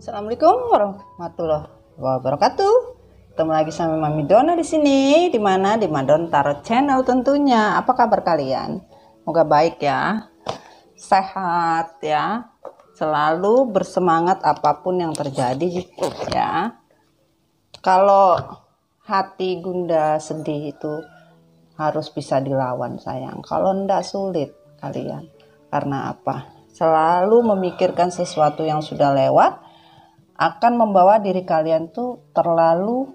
Assalamualaikum warahmatullahi wabarakatuh. Ketemu lagi sama Mami Dona di sini, di mana di Madon Tarot Channel tentunya. Apa kabar kalian? Semoga baik ya, sehat ya, selalu bersemangat apapun yang terjadi ya. Kalau hati gundah sedih itu harus bisa dilawan sayang. Kalau enggak sulit kalian. Karena apa? Selalu memikirkan sesuatu yang sudah lewat akan membawa diri kalian tuh terlalu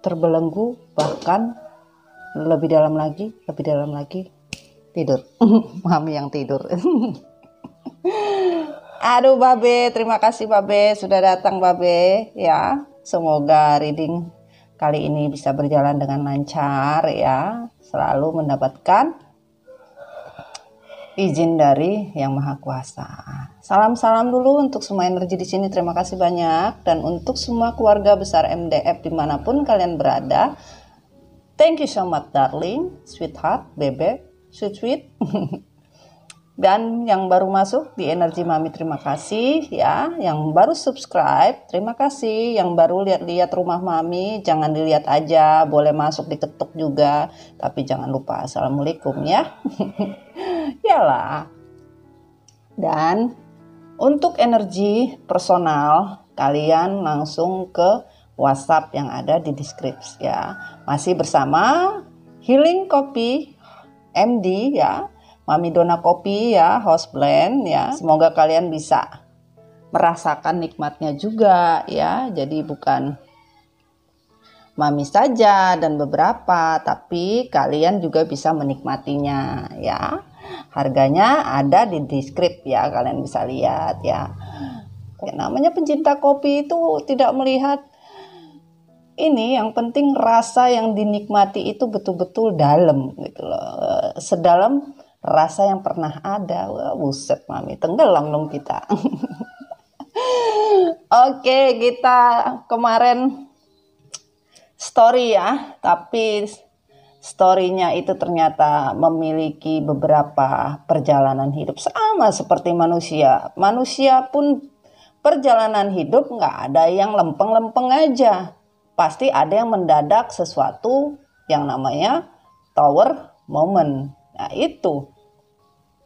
terbelenggu, bahkan lebih dalam lagi tidur. Mami yang tidur. Aduh Babe, terima kasih Babe sudah datang Babe ya. Semoga reading kali ini bisa berjalan dengan lancar ya. Selalu mendapatkan izin dari Yang Maha Kuasa. Salam-salam dulu untuk semua energi di sini. Terima kasih banyak, dan untuk semua keluarga besar MDF dimanapun kalian berada. Thank you so much darling, sweetheart, bebe, sweet. Dan yang baru masuk di energi Mami, terima kasih ya. Yang baru subscribe, terima kasih. Yang baru lihat-lihat rumah Mami, jangan dilihat aja, boleh masuk diketuk juga, tapi jangan lupa assalamualaikum ya. Yalah. Dan untuk energi personal, kalian langsung ke WhatsApp yang ada di deskripsi ya. Masih bersama Healing Kopi MD ya. Mami Dona Kopi ya, host blend ya. Semoga kalian bisa merasakan nikmatnya juga ya. Jadi bukan Mami saja dan beberapa, tapi kalian juga bisa menikmatinya ya. Harganya ada di deskripsi ya, kalian bisa lihat ya. Namanya pencinta kopi itu tidak melihat ini, yang penting rasa yang dinikmati itu betul-betul dalam gitu loh. Sedalam rasa yang pernah ada. Wah, buset Mami, tenggelam dong kita. Oke, kita kemarin story ya, tapi story-nya itu ternyata memiliki beberapa perjalanan hidup sama seperti manusia. Manusia pun perjalanan hidup nggak ada yang lempeng-lempeng aja. Pasti ada yang mendadak sesuatu yang namanya tower moment. Nah itu,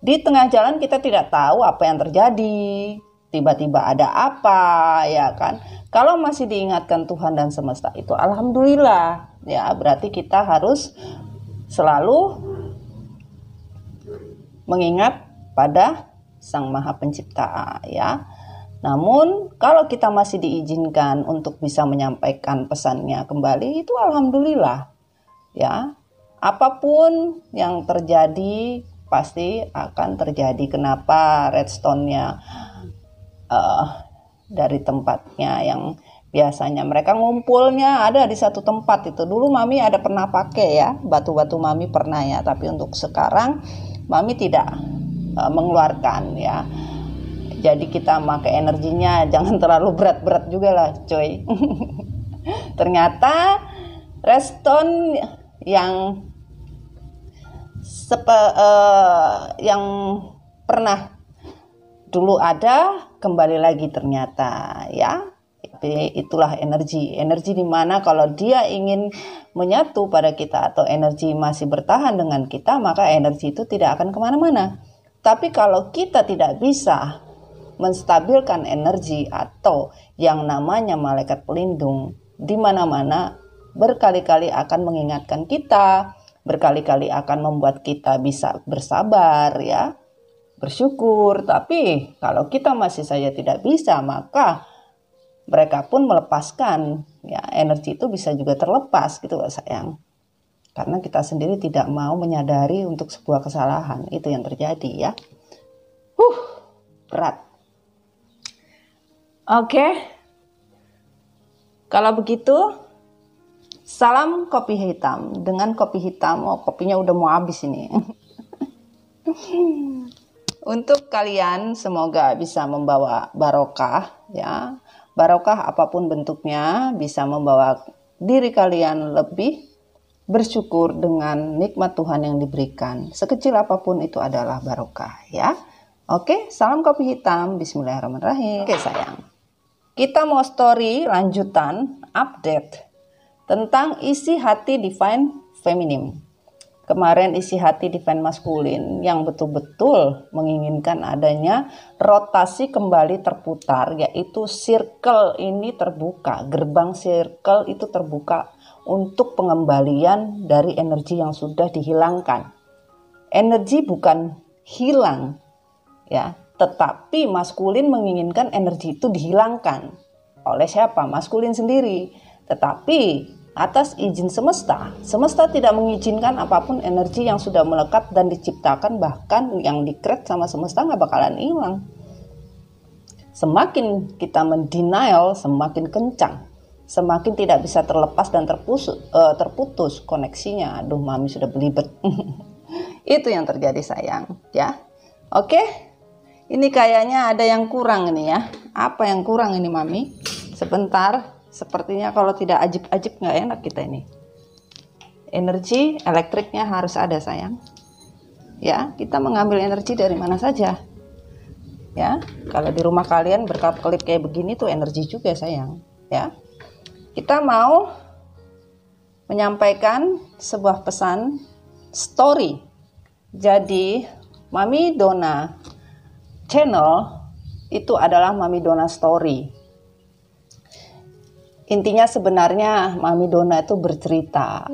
di tengah jalan kita tidak tahu apa yang terjadi. Tiba-tiba ada apa ya kan. Kalau masih diingatkan Tuhan dan semesta itu alhamdulillah ya, berarti kita harus selalu mengingat pada Sang Maha Pencipta ya. Namun kalau kita masih diizinkan untuk bisa menyampaikan pesannya kembali, itu alhamdulillah ya. Apapun yang terjadi pasti akan terjadi. Kenapa redstone-nya dari tempatnya yang biasanya mereka ngumpulnya ada di satu tempat itu. Dulu Mami ada pernah pakai ya, batu-batu Mami pernah ya, tapi untuk sekarang Mami tidak mengeluarkan ya. Jadi kita pakai energinya jangan terlalu berat-berat juga lah coy. Ternyata redstone yang yang pernah dulu ada kembali lagi ternyata ya. Itulah energi di mana kalau dia ingin menyatu pada kita atau energi masih bertahan dengan kita, maka energi itu tidak akan kemana-mana. Tapi kalau kita tidak bisa menstabilkan energi atau yang namanya malaikat pelindung di mana-mana, berkali-kali akan mengingatkan kita, berkali-kali akan membuat kita bisa bersabar ya, bersyukur. Tapi kalau kita masih saja tidak bisa, maka mereka pun melepaskan ya, energi itu bisa juga terlepas gitu loh sayang, karena kita sendiri tidak mau menyadari untuk sebuah kesalahan. Itu yang terjadi ya. Berat. Oke, kalau begitu salam kopi hitam. Dengan kopi hitam, kopinya udah mau habis ini. Untuk kalian semoga bisa membawa barokah ya. Barokah apapun bentuknya bisa membawa diri kalian lebih bersyukur dengan nikmat Tuhan yang diberikan. Sekecil apapun itu adalah barokah ya. Oke, salam kopi hitam. Bismillahirrahmanirrahim. Oke sayang, kita mau story lanjutan update tentang isi hati divine feminine. Kemarin isi hati divine maskulin yang betul-betul menginginkan adanya rotasi kembali terputar, yaitu circle ini terbuka, gerbang circle itu terbuka untuk pengembalian dari energi yang sudah dihilangkan. Energi bukan hilang, ya, tetapi maskulin menginginkan energi itu dihilangkan. Oleh siapa? Maskulin sendiri. Tetapi atas izin semesta, semesta tidak mengizinkan apapun energi yang sudah melekat dan diciptakan, bahkan yang di-create sama semesta nggak bakalan hilang. Semakin kita mendenial, semakin kencang, semakin tidak bisa terlepas dan terputus koneksinya. Aduh, mami sudah belibet. Itu yang terjadi sayang, ya. Oke, ini kayaknya ada yang kurang ini ya. Apa yang kurang ini mami? Sebentar. Sepertinya kalau tidak ajib-ajib nggak enak kita ini. Energi elektriknya harus ada sayang. Ya, kita mengambil energi dari mana saja. Ya, kalau di rumah kalian berkelip-kelip kayak begini tuh energi juga sayang. Ya, kita mau menyampaikan sebuah pesan story. Jadi, Mami Dona channel itu adalah Mami Dona Story. Intinya sebenarnya Mami Dona itu bercerita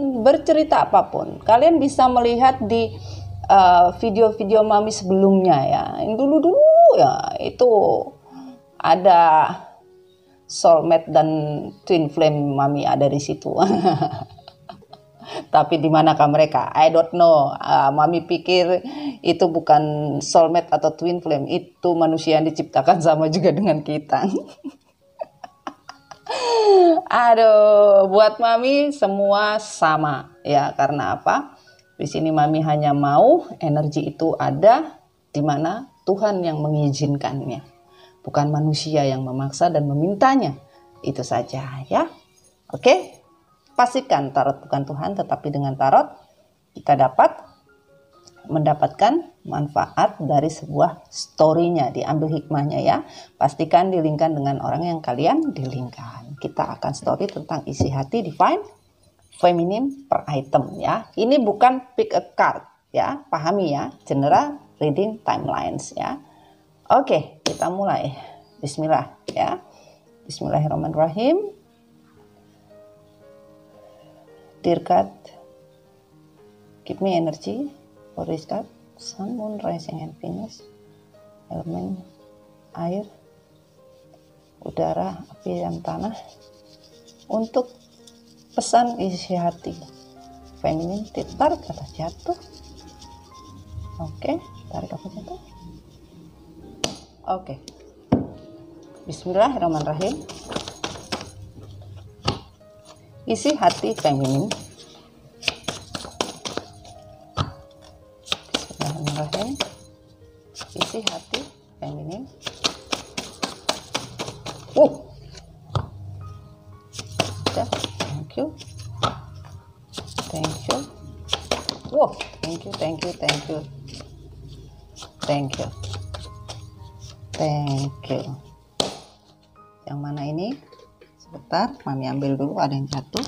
apapun. Kalian bisa melihat di video-video Mami sebelumnya ya. Yang dulu ya itu ada soulmate dan twin flame Mami ada di situ. Tapi di manakah mereka? I don't know. Mami pikir itu bukan soulmate atau twin flame, itu manusia yang diciptakan sama juga dengan kita. Aduh, buat Mami semua sama ya. Karena apa? Di sini Mami hanya mau energi itu ada di mana Tuhan yang mengizinkannya, bukan manusia yang memaksa dan memintanya. Itu saja ya. Oke? Pastikan tarot bukan Tuhan, tetapi dengan tarot kita dapat mendapatkan manfaat dari sebuah story-nya, diambil hikmahnya ya. Pastikan dilingkan dengan orang yang kalian dilingkan. Kita akan story tentang isi hati divine feminine per item ya. Ini bukan pick a card ya, pahami ya. General reading timelines ya. Oke, kita mulai. Bismillah ya. Bismillahirrahmanirrahim. Dear God, give me energy for this card. Sun, Moon, Rising, and Venus. Elemen air, udara, api, dan tanah. Untuk pesan isi hati feminin, tarik atas jatuh. Oke, tarik atas jatuh. Oke. Bismillahirrahmanirrahim. Isi hati feminin. Bismillahirrahmanirrahim. Isi hati feminin. Ya, thank you. Thank you. Wow, thank you, thank you, thank you. Thank you. Thank you. Yang mana ini? Sebentar, Mami ambil dulu, ada yang jatuh.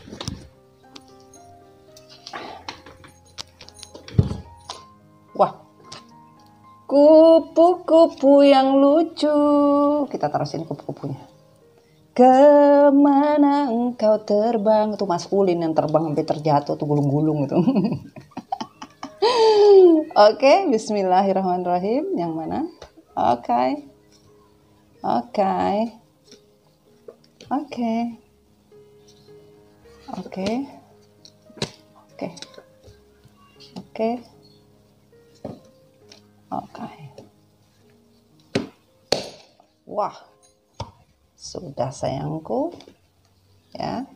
Wah, kupu-kupu yang lucu. Kita taruh sini kupu-kupunya. Kemana engkau terbang? Itu maskulin yang terbang sampai terjatuh, tuh gulung-gulung itu. Oke, bismillahirrahmanirrahim. Yang mana? Oke. Oke. Oke. Oke. Oke. Oke. Oke. Wah. Sudah sayangku. Ya.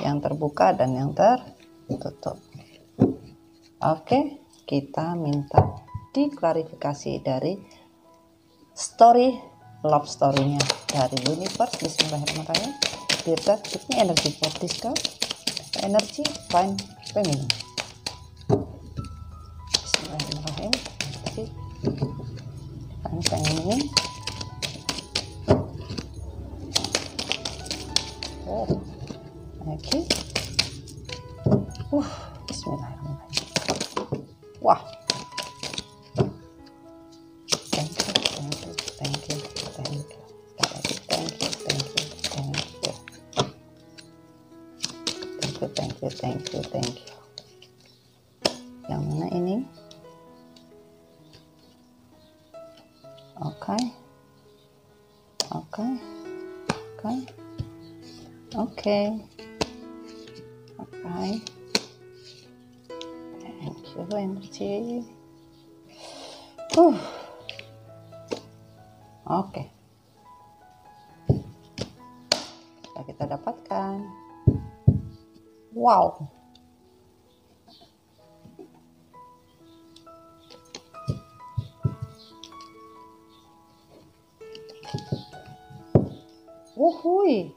Yang terbuka dan yang tertutup. Oke, kita minta diklarifikasi dari story, love story-nya dari universe. Bismillahirrahmanirrahim. Dear God, give me energy for this girl. Energy fine feminine. Bismillahirrahmanirrahim. feminine. Oh, oke. Bismillahirrahmanirrahim. Wah. Thank you. Yang mana ini? Oke. Thank you energi. Oke. Kita dapatkan. Wow. Wuhui.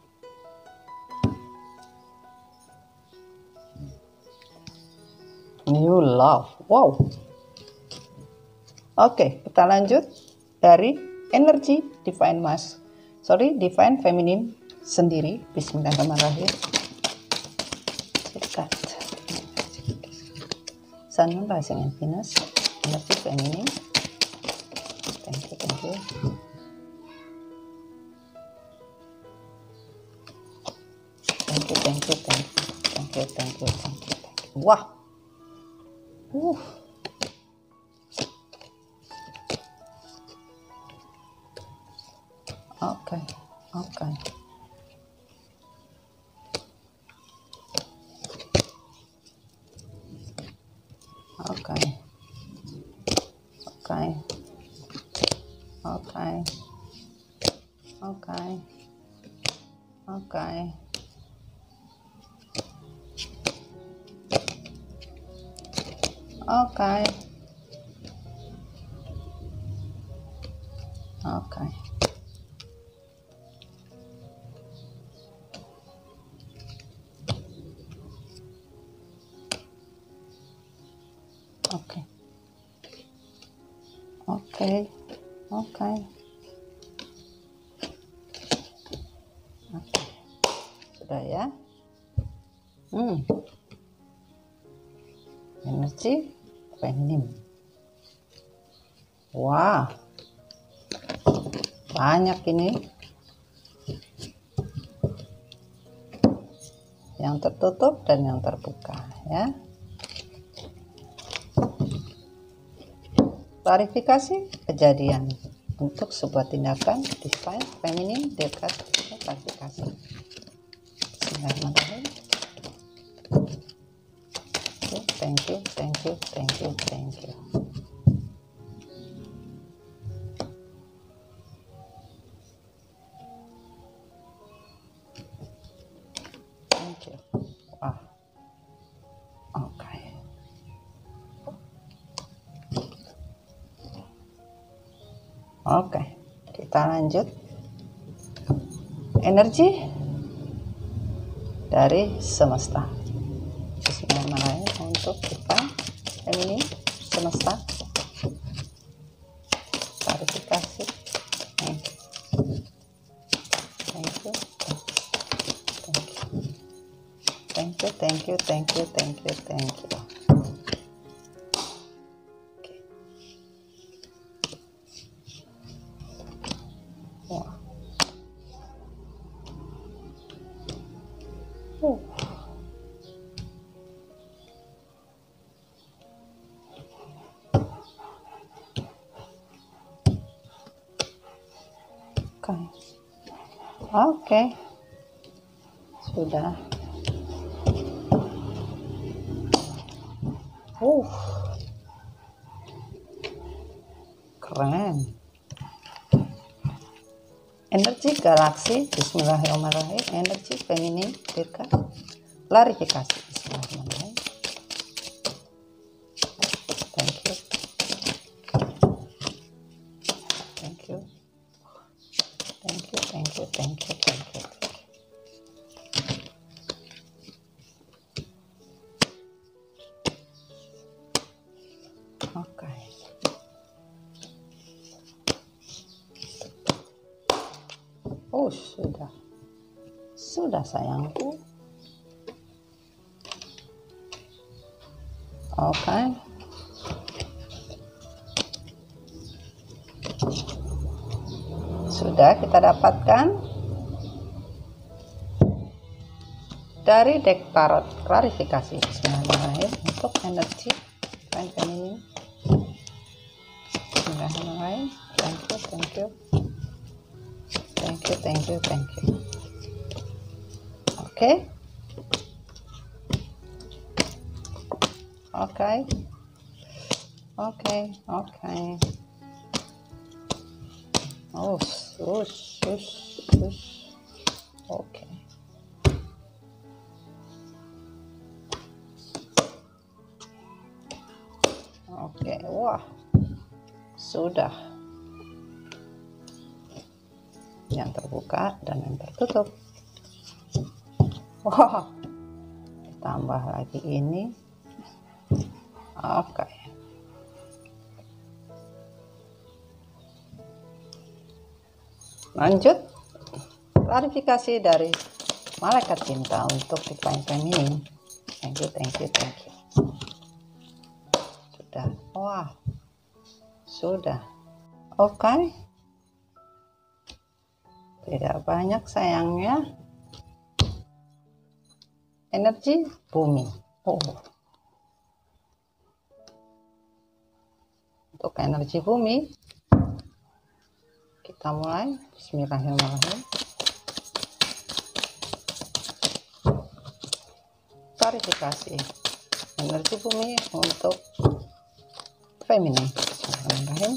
New love. Wow. Oke, kita lanjut dari energi divine divine feminine sendiri. Bismillahirrahmanirrahim. Dekat. Sun, Moon, Rising, and Venus. Energi feminine. Thank you. Thank you. Wah. Oke. Sudah ya. Energi feminine. Wah, banyak ini yang tertutup dan yang terbuka ya. Klarifikasi kejadian untuk sebuah tindakan divine feminine dekat klarifikasi. Bismillahirrahmanirrahim. Thank you. Wah. Oke, kita lanjut. Energi dari semesta. Bismillahirrahmanirrahim untuk kita ini semesta. Klarifikasi. Thank you. Oke. Sudah. Keren. Energi galaksi. Bismillahirrahmanirrahim. Energi feminin Virga. Klarifikasi. Bismillahirrahmanirrahim. Thank you. Sudah sayangku. Oke. Sudah kita dapatkan dari deck tarot klarifikasi. Bismillahirrahmanirrahim untuk energi divine feminine. Bismillahirrahmanirrahim. Thank you. Oke. Oke. Oke, wah, sudah yang terbuka dan yang tertutup. Wah, tambah lagi ini. Oke. Lanjut klarifikasi dari malaikat cinta untuk divine feminine. Thank you. Sudah. Oke. Tidak banyak sayangnya. Energi bumi. Untuk energi bumi, kita mulai. Bismillahirrahmanirrahim. Klarifikasi energi bumi untuk feminin. Bismillahirrahmanirrahim.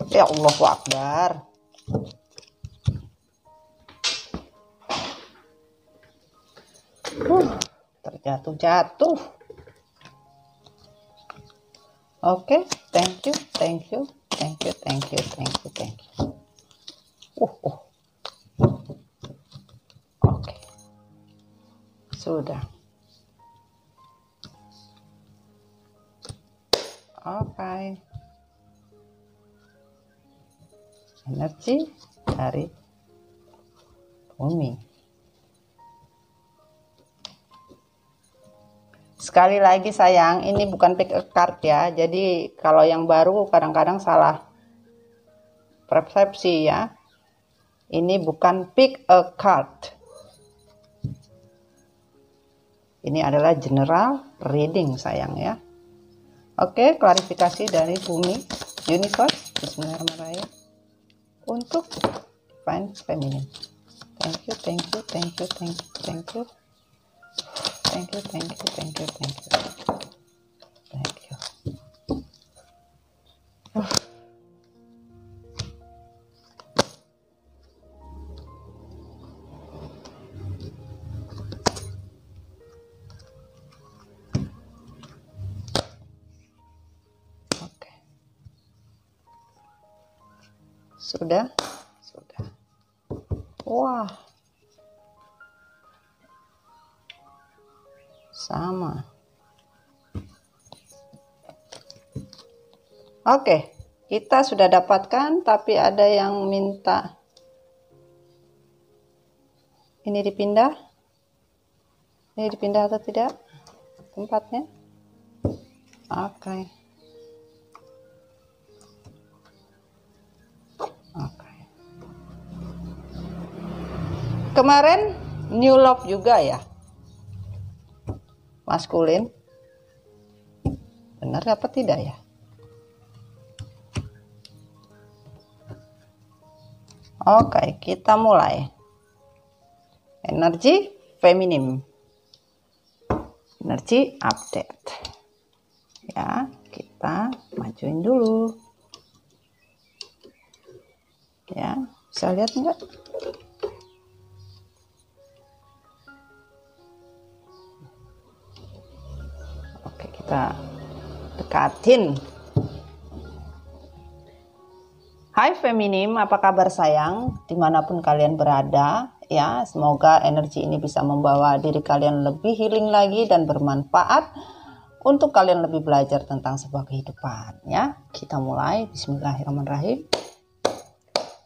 Ya Allahu Akbar. Terjatuh. Oke, thank you. Oke. Sudah. Oke. Energi dari bumi. Sekali lagi sayang, ini bukan pick a card ya. Jadi kalau yang baru kadang-kadang salah persepsi ya. Ini bukan pick a card. Ini adalah general reading sayang ya. Oke, klarifikasi dari bumi, universe. Bismillahirrahmanirrahim. Untuk divine feminine. Thank you. Oke. Sudah. Wah. Sama. Oke, kita sudah dapatkan, tapi ada yang minta ini dipindah. Ini dipindah atau tidak tempatnya? Oke. Kemarin new love juga ya, maskulin. Benar apa tidak ya? Oke, kita mulai. Energi feminim. Energi update. Ya, kita majuin dulu. Ya, bisa lihat enggak? Oke, kita dekatin. Hai feminim, apa kabar sayang? Dimanapun kalian berada, ya semoga energi ini bisa membawa diri kalian lebih healing lagi dan bermanfaat untuk kalian lebih belajar tentang sebuah kehidupan. Ya, kita mulai. Bismillahirrahmanirrahim.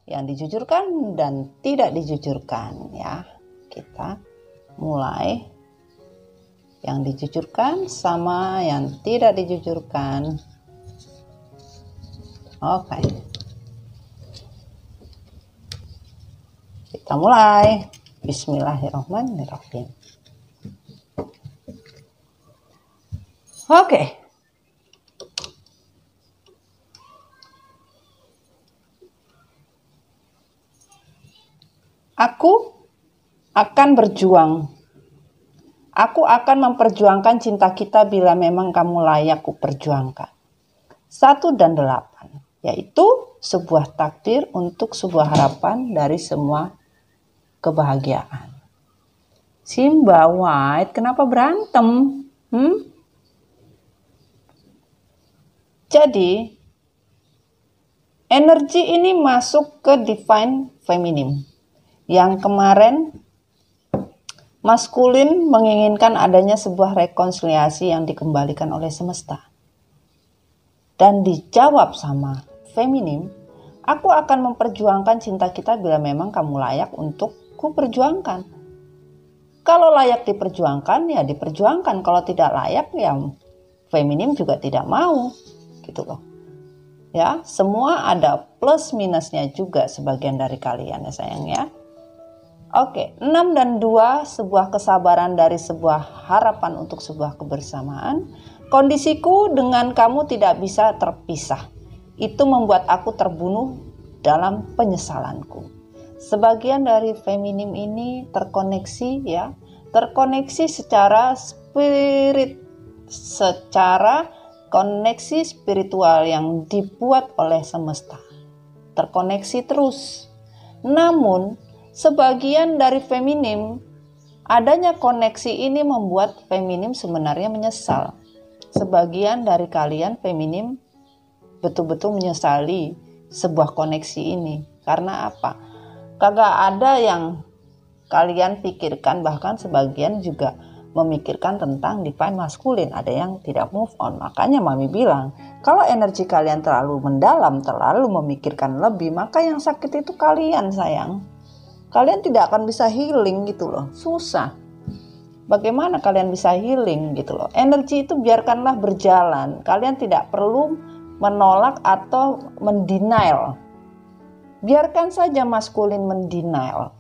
yang dijujurkan dan tidak dijujurkan ya. Kita mulai yang dijujurkan sama yang tidak dijujurkan. Oke. Kita mulai. Bismillahirrahmanirrahim. Oke. Aku akan berjuang. Aku akan memperjuangkan cinta kita bila memang kamu layak kuperjuangkan. 1 dan 8, yaitu sebuah takdir untuk sebuah harapan dari semua kebahagiaan. Simba White, kenapa berantem? Jadi, energi ini masuk ke divine feminine. Yang kemarin maskulin menginginkan adanya sebuah rekonsiliasi yang dikembalikan oleh semesta. Dan dijawab sama feminim, aku akan memperjuangkan cinta kita bila memang kamu layak untuk ku perjuangkan. Kalau layak diperjuangkan, ya diperjuangkan. Kalau tidak layak, ya feminim juga tidak mau. Gitu loh. Ya, semua ada plus minusnya juga sebagian dari kalian ya sayang ya. Oke, 6 dan 2, sebuah kesabaran dari sebuah harapan untuk sebuah kebersamaan. Kondisiku dengan kamu tidak bisa terpisah. Itu membuat aku terbunuh dalam penyesalanku. Sebagian dari feminim ini terkoneksi ya, terkoneksi secara spirit, secara koneksi spiritual yang dibuat oleh semesta. Terkoneksi terus. Namun, sebagian dari feminim, adanya koneksi ini membuat feminim sebenarnya menyesal. Sebagian dari kalian feminim betul-betul menyesali sebuah koneksi ini. Karena apa? Kagak ada yang kalian pikirkan, bahkan sebagian juga memikirkan tentang divine maskulin. Ada yang tidak move on. Makanya Mami bilang, kalau energi kalian terlalu mendalam, terlalu memikirkan lebih, maka yang sakit itu kalian sayang. Kalian tidak akan bisa healing gitu loh. Susah. Bagaimana kalian bisa healing gitu loh. Energi itu biarkanlah berjalan. Kalian tidak perlu menolak atau mendenial. Biarkan saja maskulin mendenial.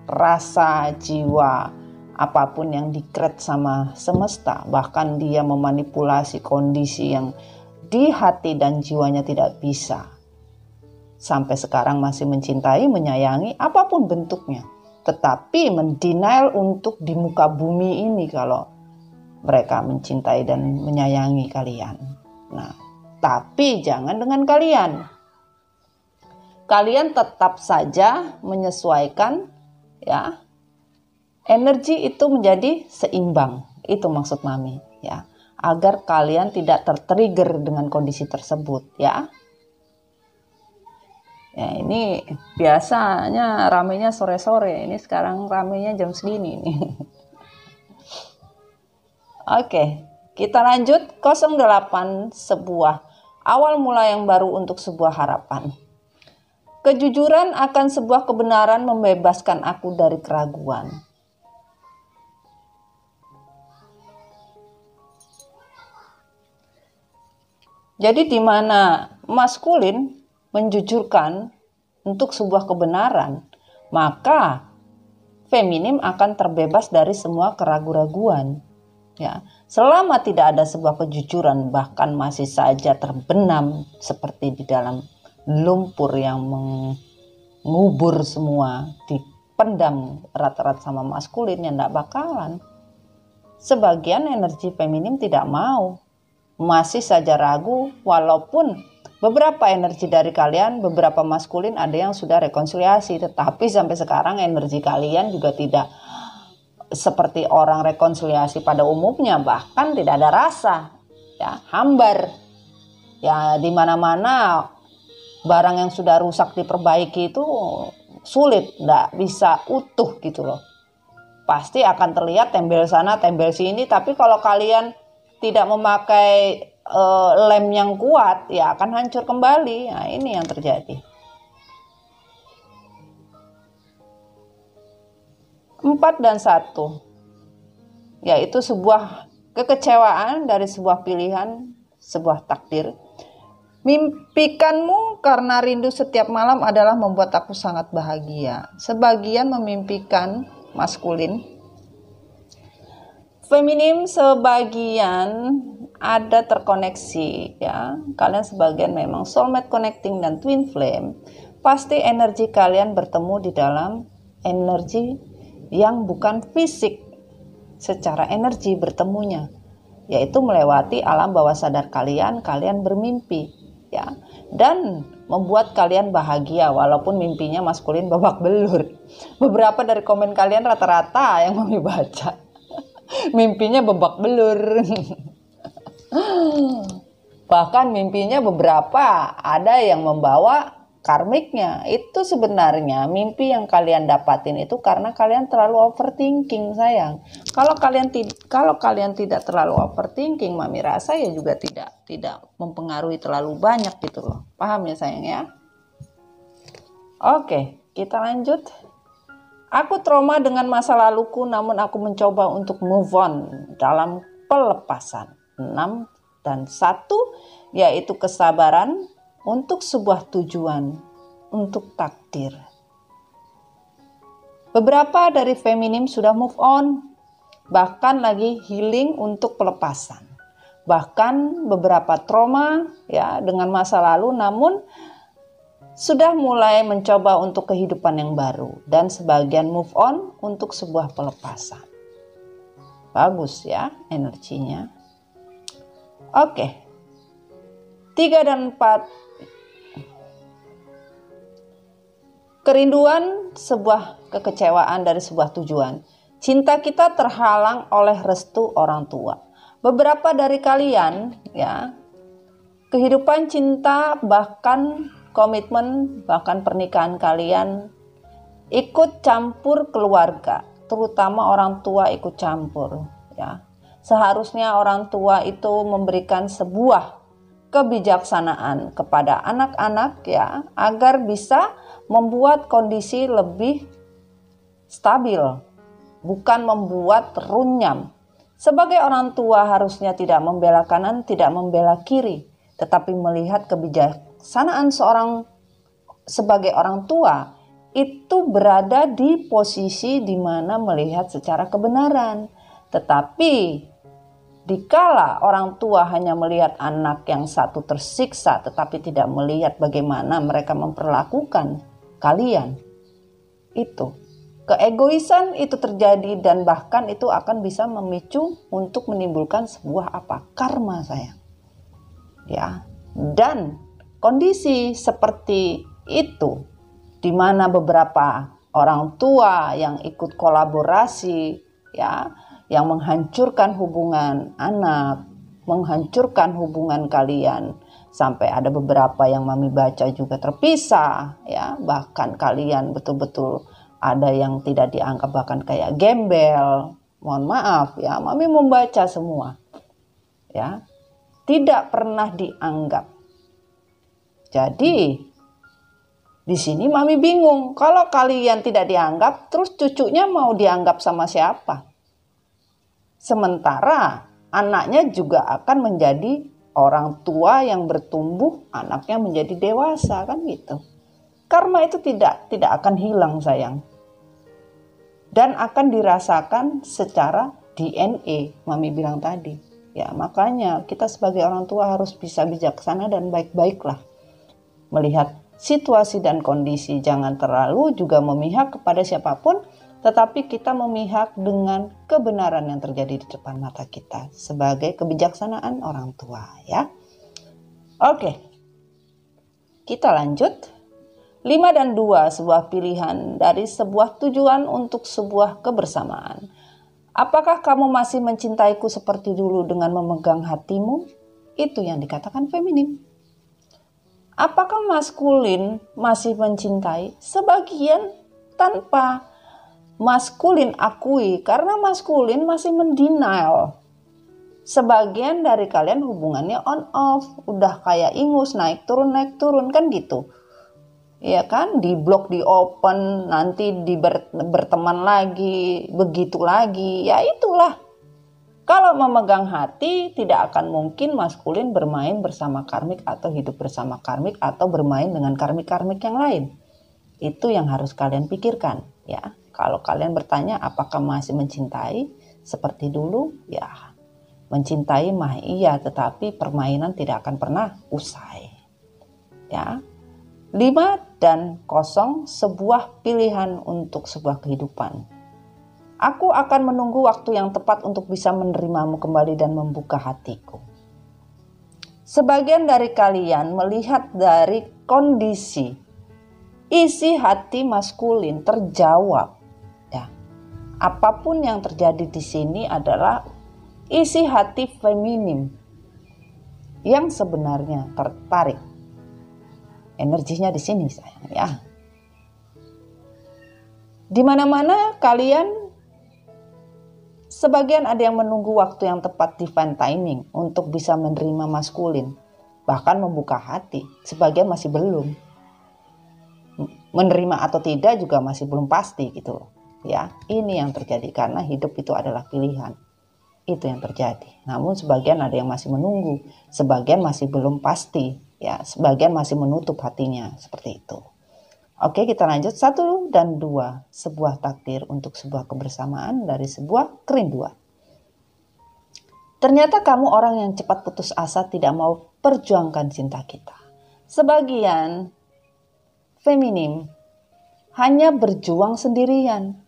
Rasa, jiwa, apapun yang di-create sama semesta. Bahkan dia memanipulasi kondisi yang di hati dan jiwanya tidak bisa. Sampai sekarang masih mencintai, menyayangi, apapun bentuknya. Tetapi mendenial untuk di muka bumi ini kalau mereka mencintai dan menyayangi kalian. Nah, tapi jangan dengan kalian. Kalian tetap saja menyesuaikan ya. Energi itu menjadi seimbang. Itu maksud Mami ya. Agar kalian tidak tertrigger dengan kondisi tersebut ya. Ya ini biasanya ramenya sore-sore, ini sekarang ramenya jam segini nih. Oke, kita lanjut 08, sebuah awal mula yang baru untuk sebuah harapan. Kejujuran akan sebuah kebenaran membebaskan aku dari keraguan. Jadi di mana maskulin menjujurkan untuk sebuah kebenaran, maka feminim akan terbebas dari semua keraguan-raguan. Ya, selama tidak ada sebuah kejujuran, bahkan masih saja terbenam seperti di dalam lumpur yang mengubur semua, dipendam erat-erat sama maskulin yang tidak bakalan. Sebagian energi feminim tidak mau, masih saja ragu, walaupun beberapa energi dari kalian, beberapa maskulin ada yang sudah rekonsiliasi, tetapi sampai sekarang energi kalian juga tidak seperti orang rekonsiliasi pada umumnya, bahkan tidak ada rasa, ya hambar, ya di mana-mana barang yang sudah rusak diperbaiki itu sulit, tidak bisa utuh gitu loh. Pasti akan terlihat tembel sana, tembel sini, tapi kalau kalian tidak memakai lem yang kuat, ya akan hancur kembali. Nah, ini yang terjadi. 4 dan 1, yaitu sebuah kekecewaan dari sebuah pilihan, sebuah takdir. Mimpikanmu karena rindu setiap malam adalah membuat aku sangat bahagia. Sebagian memimpikan maskulin, feminim sebagian ada terkoneksi ya. Kalian sebagian memang soulmate connecting dan twin flame. Pasti energi kalian bertemu di dalam energi yang bukan fisik. Secara energi bertemunya, yaitu melewati alam bawah sadar kalian bermimpi ya, dan membuat kalian bahagia walaupun mimpinya maskulin babak belur. Beberapa dari komen kalian rata-rata yang Mami baca mimpinya babak belur. Bahkan mimpinya beberapa ada yang membawa karmiknya. Itu sebenarnya mimpi yang kalian dapatin itu karena kalian terlalu overthinking, sayang. Kalau kalian tidak terlalu overthinking, Mami rasa ya juga tidak mempengaruhi terlalu banyak gitu loh. Paham ya sayang ya? Oke, kita lanjut. Aku trauma dengan masa laluku, namun aku mencoba untuk move on dalam pelepasan. 6 dan 1, yaitu kesabaran untuk sebuah tujuan, untuk takdir. Beberapa dari feminim sudah move on, bahkan lagi healing untuk pelepasan. Bahkan beberapa trauma ya dengan masa lalu, namun sudah mulai mencoba untuk kehidupan yang baru, dan sebagian move on untuk sebuah pelepasan. Bagus ya energinya. Oke. 3 dan 4. Kerinduan, sebuah kekecewaan dari sebuah tujuan. Cinta kita terhalang oleh restu orang tua. Beberapa dari kalian ya, kehidupan cinta bahkan komitmen bahkan pernikahan kalian ikut campur keluarga, terutama orang tua ikut campur ya. Seharusnya orang tua itu memberikan sebuah kebijaksanaan kepada anak-anak ya, agar bisa membuat kondisi lebih stabil, bukan membuat runyam. Sebagai orang tua harusnya tidak membela kanan, tidak membela kiri, tetapi melihat kebijaksanaan seorang sebagai orang tua itu berada di posisi di mana melihat secara kebenaran. Tetapi dikala orang tua hanya melihat anak yang satu tersiksa tetapi tidak melihat bagaimana mereka memperlakukan kalian, itu keegoisan itu terjadi, dan bahkan itu akan bisa memicu untuk menimbulkan sebuah karma sayang ya. Dan kondisi seperti itu di mana beberapa orang tua yang ikut kolaborasi ya, yang menghancurkan hubungan anak, menghancurkan hubungan kalian, sampai ada beberapa yang Mami baca juga terpisah ya, bahkan kalian betul-betul ada yang tidak dianggap bahkan kayak gembel. Mohon maaf ya, Mami membaca semua ya, tidak pernah dianggap. Jadi di sini Mami bingung, kalau kalian tidak dianggap, terus cucunya mau dianggap sama siapa? Sementara anaknya juga akan menjadi orang tua yang bertumbuh, anaknya menjadi dewasa, kan gitu. Karma itu tidak akan hilang sayang, dan akan dirasakan secara DNA. Mami bilang tadi ya, makanya kita sebagai orang tua harus bisa bijaksana dan baik-baiklah melihat situasi dan kondisi. Jangan terlalu juga memihak kepada siapapun, tetapi kita memihak dengan kebenaran yang terjadi di depan mata kita sebagai kebijaksanaan orang tua ya. Oke, kita lanjut. 5 dan 2, sebuah pilihan dari sebuah tujuan untuk sebuah kebersamaan. Apakah kamu masih mencintaiku seperti dulu dengan memegang hatimu? Itu yang dikatakan feminim. Apakah maskulin masih mencintai? Sebagian tanpa maskulin akui, karena maskulin masih mendenial. Sebagian dari kalian hubungannya on off, udah kayak ingus, naik turun kan gitu. Ya kan, di blok, di open, nanti berteman lagi, begitu lagi. Ya itulah. Kalau memegang hati, tidak akan mungkin maskulin bermain bersama karmik atau hidup bersama karmik atau bermain dengan karmik-karmik yang lain. Itu yang harus kalian pikirkan, ya. Kalau kalian bertanya apakah masih mencintai seperti dulu, ya mencintai mah iya, tetapi permainan tidak akan pernah usai. Ya. 5 dan 0, sebuah pilihan untuk sebuah kehidupan. Aku akan menunggu waktu yang tepat untuk bisa menerimamu kembali dan membuka hatiku. Sebagian dari kalian melihat dari kondisi isi hati maskulin terjawab. Ya. Apapun yang terjadi di sini adalah isi hati feminim yang sebenarnya tertarik. Energinya di sini sayang ya. Di mana-mana kalian, sebagian ada yang menunggu waktu yang tepat, divine timing, untuk bisa menerima maskulin, bahkan membuka hati. Sebagian masih belum. Menerima atau tidak juga masih belum pasti gitu loh. Ya, ini yang terjadi karena hidup itu adalah pilihan. Itu yang terjadi. Namun sebagian ada yang masih menunggu, sebagian masih belum pasti, ya, sebagian masih menutup hatinya seperti itu. Oke, kita lanjut 1 dan 2, sebuah takdir untuk sebuah kebersamaan dari sebuah kerinduan. Ternyata kamu orang yang cepat putus asa, tidak mau perjuangkan cinta kita. Sebagian feminim hanya berjuang sendirian.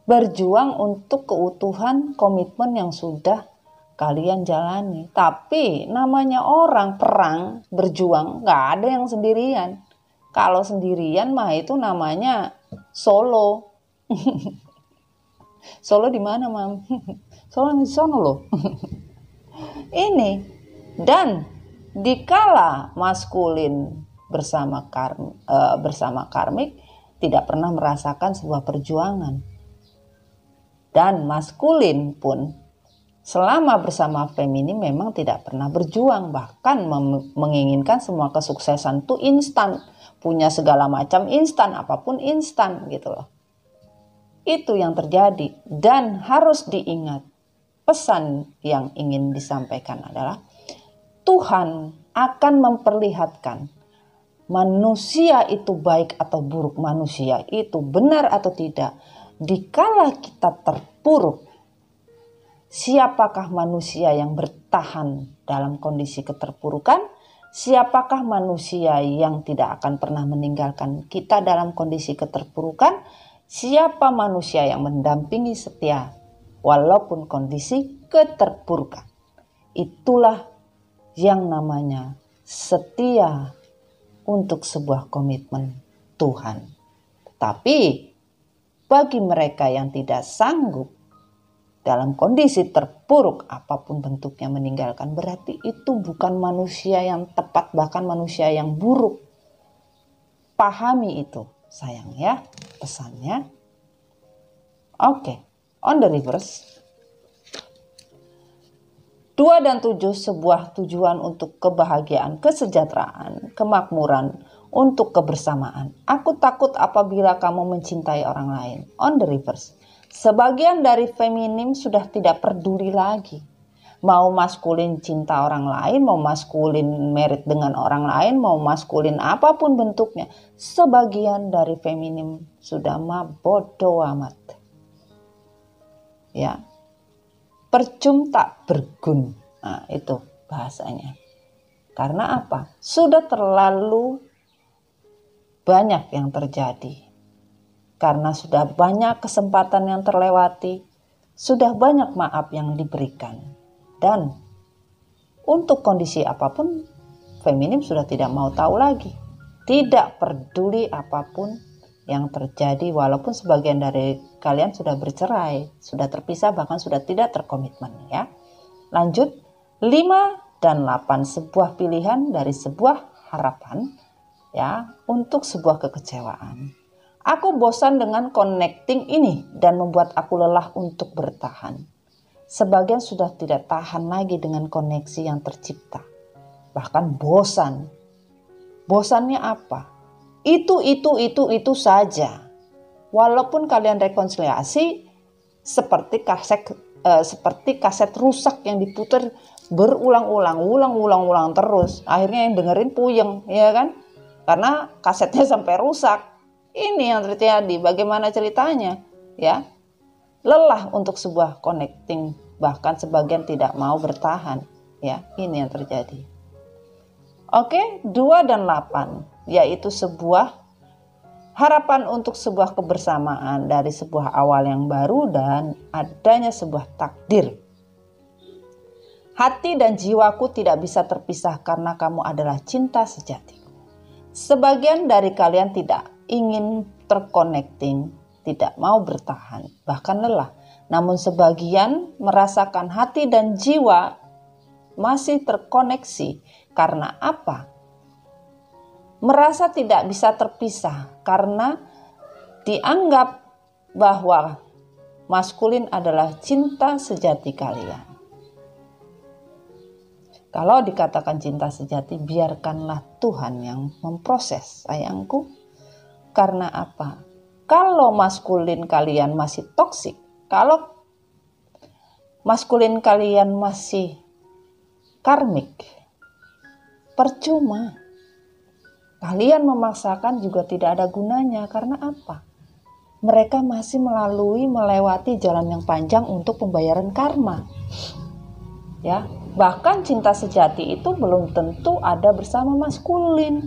Berjuang untuk keutuhan komitmen yang sudah kalian jalani. Tapi namanya orang perang, berjuang, gak ada yang sendirian. Kalau sendirian mah itu namanya solo. Solo di mana, Mam? Solo di sono loh. Ini. Dan dikala maskulin bersama karmik tidak pernah merasakan sebuah perjuangan. Dan maskulin pun selama bersama feminim memang tidak pernah berjuang, bahkan menginginkan semua kesuksesan itu instan, punya segala macam instan, apapun instan gitu loh. Itu yang terjadi. Dan harus diingat, pesan yang ingin disampaikan adalah Tuhan akan memperlihatkan manusia itu baik atau buruk, manusia itu benar atau tidak. Dikala kita terpuruk, siapakah manusia yang bertahan dalam kondisi keterpurukan? Siapakah manusia yang tidak akan pernah meninggalkan kita dalam kondisi keterpurukan? Siapa manusia yang mendampingi setia walaupun kondisi keterpurukan? Itulah yang namanya setia untuk sebuah komitmen Tuhan. Tapi bagi mereka yang tidak sanggup dalam kondisi terpuruk apapun bentuknya meninggalkan, berarti itu bukan manusia yang tepat, bahkan manusia yang buruk. Pahami itu sayang ya pesannya. Oke, on the reverse. 2 dan 7, sebuah tujuan untuk kebahagiaan, kesejahteraan, kemakmuran, untuk kebersamaan. Aku takut apabila kamu mencintai orang lain. On the reverse. Sebagian dari feminim sudah tidak peduli lagi. Mau maskulin cinta orang lain, mau maskulin merit dengan orang lain, mau maskulin apapun bentuknya. Sebagian dari feminim sudah bodoh amat. Ya. Percum tak bergun. Nah, itu bahasanya. Karena apa? Sudah terlalu banyak yang terjadi. Karena sudah banyak kesempatan yang terlewati, sudah banyak maaf yang diberikan. Dan untuk kondisi apapun, feminim sudah tidak mau tahu lagi. Tidak peduli apapun yang terjadi, walaupun sebagian dari kalian sudah bercerai, sudah terpisah, bahkan sudah tidak terkomitmen ya. Lanjut, 5 dan 8, sebuah pilihan dari sebuah harapan ya, untuk sebuah kekecewaan. Aku bosan dengan connecting ini dan membuat aku lelah untuk bertahan. Sebagian sudah tidak tahan lagi dengan koneksi yang tercipta. Bahkan bosan. Bosannya apa? Itu saja. Walaupun kalian rekonsiliasi seperti kaset rusak yang diputar berulang-ulang terus. Akhirnya yang dengerin puyeng, ya kan? Karena kasetnya sampai rusak. Ini yang terjadi. Bagaimana ceritanya? Ya, lelah untuk sebuah connecting, bahkan sebagian tidak mau bertahan. Ya, ini yang terjadi. Oke, 2 dan 8, yaitu sebuah harapan untuk sebuah kebersamaan dari sebuah awal yang baru dan adanya sebuah takdir. Hati dan jiwaku tidak bisa terpisah karena kamu adalah cinta sejatiku. Sebagian dari kalian tidak ingin terconnecting, tidak mau bertahan, bahkan lelah. Namun sebagian merasakan hati dan jiwa masih terkoneksi. Karena apa? Merasa tidak bisa terpisah karena dianggap bahwa maskulin adalah cinta sejati kalian. Kalau dikatakan cinta sejati, biarkanlah Tuhan yang memproses, sayangku. Karena apa? Kalau maskulin kalian masih toksik, kalau maskulin kalian masih karmik, percuma. Kalian memaksakan juga tidak ada gunanya. Karena apa? Mereka masih melewati jalan yang panjang untuk pembayaran karma. Ya, bahkan cinta sejati itu belum tentu ada bersama maskulin.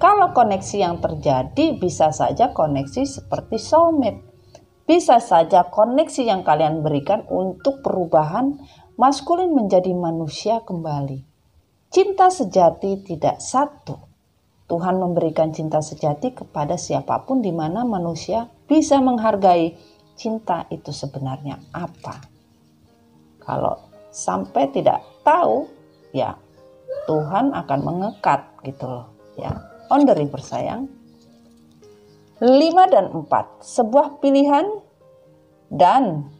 Kalau koneksi yang terjadi bisa saja koneksi seperti soulmate. Bisa saja koneksi yang kalian berikan untuk perubahan maskulin menjadi manusia kembali. Cinta sejati tidak satu. Tuhan memberikan cinta sejati kepada siapapun di mana manusia bisa menghargai cinta itu sebenarnya apa. Kalau sampai tidak tahu, ya Tuhan akan mengekat gitu loh. Ya, on the river sayang. 5 dan 4, sebuah pilihan dan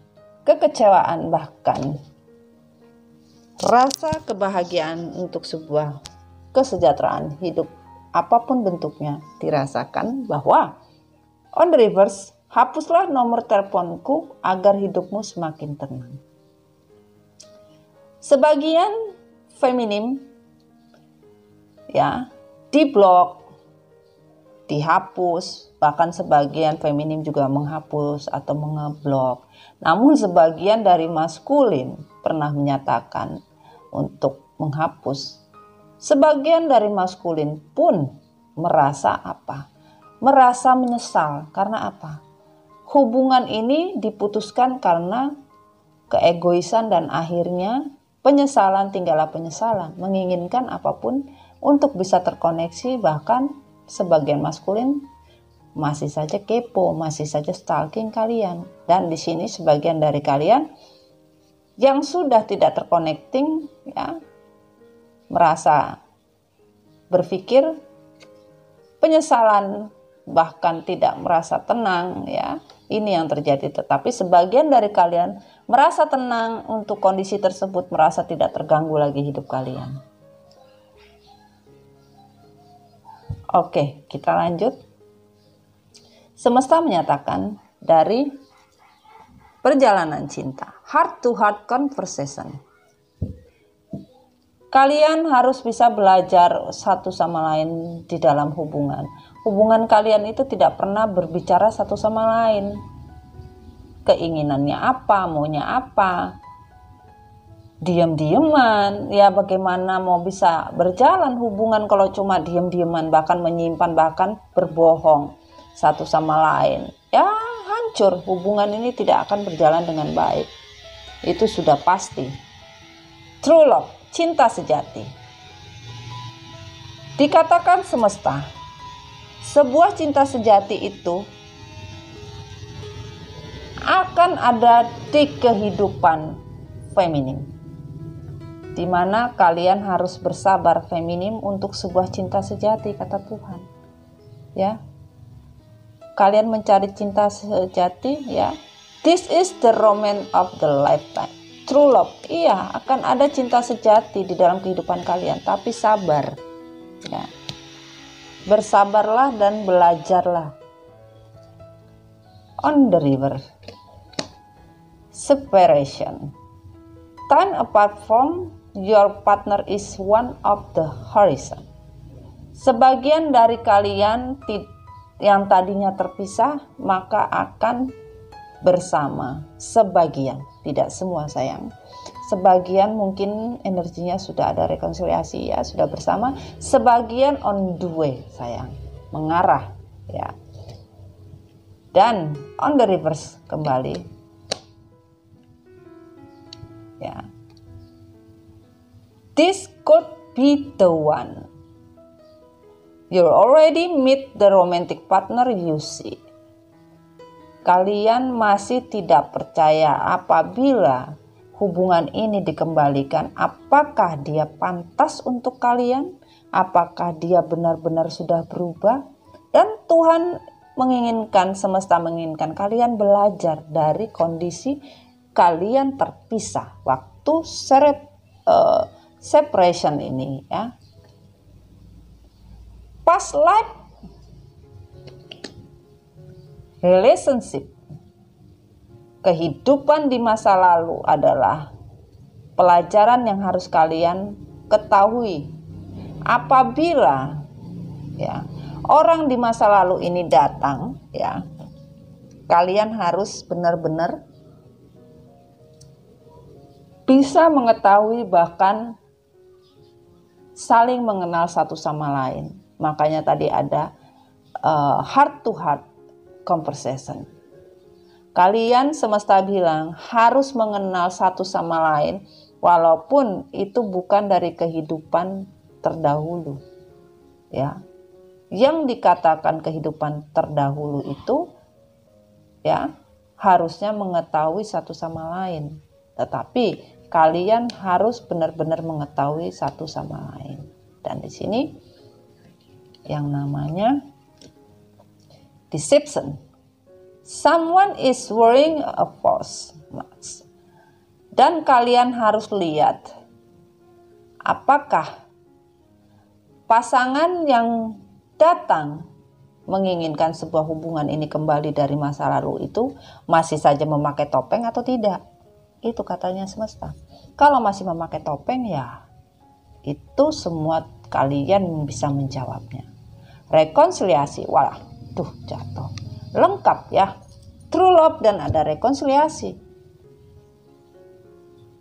kekecewaan bahkan rasa kebahagiaan untuk sebuah kesejahteraan hidup apapun bentuknya dirasakan bahwa on the reverse, hapuslah nomor teleponku agar hidupmu semakin tenang. Sebagian feminim ya diblok, dihapus, bahkan sebagian feminim juga menghapus atau mengeblok. Namun sebagian dari maskulin pernah menyatakan untuk menghapus. Sebagian dari maskulin pun merasa apa? Merasa menyesal. Karena apa? Hubungan ini diputuskan karena keegoisan dan akhirnya penyesalan tinggallah penyesalan. Menginginkan apapun untuk bisa terkoneksi, bahkan sebagian maskulin masih saja kepo, masih saja stalking kalian. Dan di sini sebagian dari kalian yang sudah tidak terconnecting ya merasa berpikir penyesalan, bahkan tidak merasa tenang ya. Ini yang terjadi. Tetapi sebagian dari kalian merasa tenang untuk kondisi tersebut, merasa tidak terganggu lagi hidup kalian. Oke, kita lanjut. Semesta menyatakan dari perjalanan cinta, heart to heart conversation. Kalian harus bisa belajar satu sama lain di dalam hubungan. Hubungan kalian itu tidak pernah berbicara satu sama lain. Keinginannya apa, maunya apa. Diam-diaman, ya bagaimana mau bisa berjalan hubungan kalau cuma diam-diaman, bahkan menyimpan, bahkan berbohong satu sama lain. Ya hancur, hubungan ini tidak akan berjalan dengan baik. Itu sudah pasti. True love, cinta sejati. Dikatakan semesta, sebuah cinta sejati itu akan ada di kehidupan feminim, di mana kalian harus bersabar feminim untuk sebuah cinta sejati, kata Tuhan. Ya, kalian mencari cinta sejati, ya. This is the romance of the lifetime. True love, iya, akan ada cinta sejati di dalam kehidupan kalian, tapi sabar. Ya. Bersabarlah dan belajarlah. On the river. Separation. Time apart from your partner is one of the horizon. Sebagian dari kalian yang tadinya terpisah maka akan bersama. Sebagian, tidak semua sayang. Sebagian mungkin energinya sudah ada rekonsiliasi ya, sudah bersama. Sebagian on the way sayang, mengarah ya. Dan on the reverse kembali ya. This could be the one. You already meet the romantic partner you see. Kalian masih tidak percaya apabila hubungan ini dikembalikan, apakah dia pantas untuk kalian? Apakah dia benar-benar sudah berubah? Dan Tuhan menginginkan, semesta menginginkan kalian belajar dari kondisi kalian terpisah waktu separation ini ya. Past life relationship, kehidupan di masa lalu adalah pelajaran yang harus kalian ketahui. Apabila ya orang di masa lalu ini datang ya, kalian harus benar-benar bisa mengetahui, bahkan saling mengenal satu sama lain. Makanya tadi ada heart to heart conversation. Kalian semesta bilang harus mengenal satu sama lain, walaupun itu bukan dari kehidupan terdahulu. Ya, yang dikatakan kehidupan terdahulu itu, ya harusnya mengetahui satu sama lain. Tetapi kalian harus benar-benar mengetahui satu sama lain. Dan di sini yang namanya deception. Someone is wearing a false mask. Dan kalian harus lihat apakah pasangan yang datang menginginkan sebuah hubungan ini kembali dari masa lalu itu masih saja memakai topeng atau tidak. Itu katanya semesta. Kalau masih memakai topeng ya itu semua kalian bisa menjawabnya. Rekonsiliasi, wah, jatuh. Lengkap ya. True love dan ada rekonsiliasi.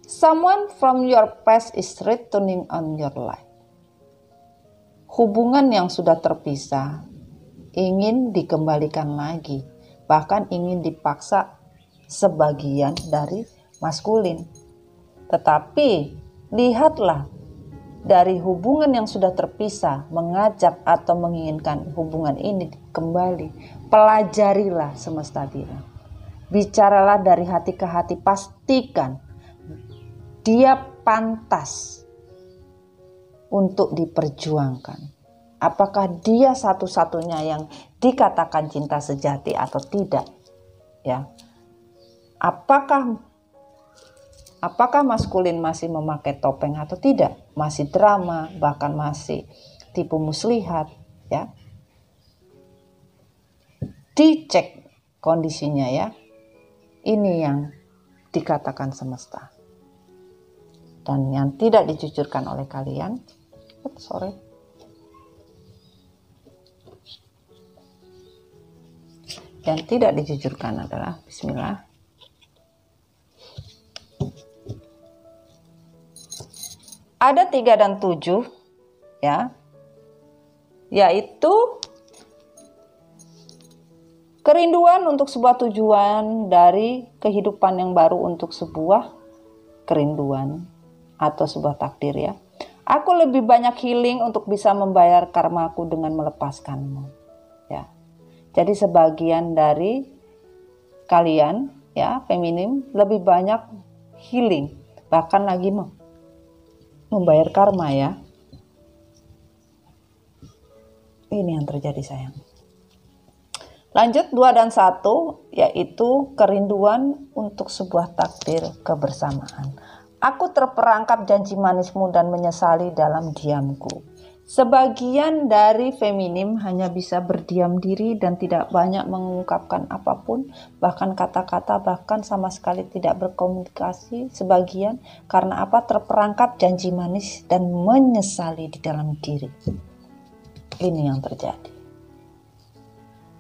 Someone from your past is returning on your life. Hubungan yang sudah terpisah ingin dikembalikan lagi, bahkan ingin dipaksa sebagian dari maskulin. Tetapi lihatlah, dari hubungan yang sudah terpisah mengajak atau menginginkan hubungan ini kembali, pelajarilah semesta bilang. Bicaralah dari hati ke hati, pastikan dia pantas untuk diperjuangkan. Apakah dia satu-satunya yang dikatakan cinta sejati atau tidak? Ya. Apakah maskulin masih memakai topeng atau tidak? Masih drama, bahkan masih tipu muslihat, ya. Dicek kondisinya ya. Ini yang dikatakan semesta. Dan yang tidak dijujurkan oleh kalian, yang tidak dijujurkan adalah bismillah. Ada 3 dan 7 ya, yaitu kerinduan untuk sebuah tujuan dari kehidupan yang baru, untuk sebuah kerinduan atau sebuah takdir ya. Aku lebih banyak healing untuk bisa membayar karmaku dengan melepaskanmu ya. Jadi sebagian dari kalian ya, feminim, lebih banyak healing, bahkan lagi membayar karma ya. Ini yang terjadi sayang. Lanjut 2 dan 1, yaitu kerinduan untuk sebuah takdir kebersamaan. Aku terperangkap janji manismu dan menyesali dalam diamku. Sebagian dari feminim hanya bisa berdiam diri dan tidak banyak mengungkapkan apapun, bahkan kata-kata, bahkan sama sekali tidak berkomunikasi. Sebagian karena apa? Terperangkap janji manis dan menyesali di dalam diri. Ini yang terjadi.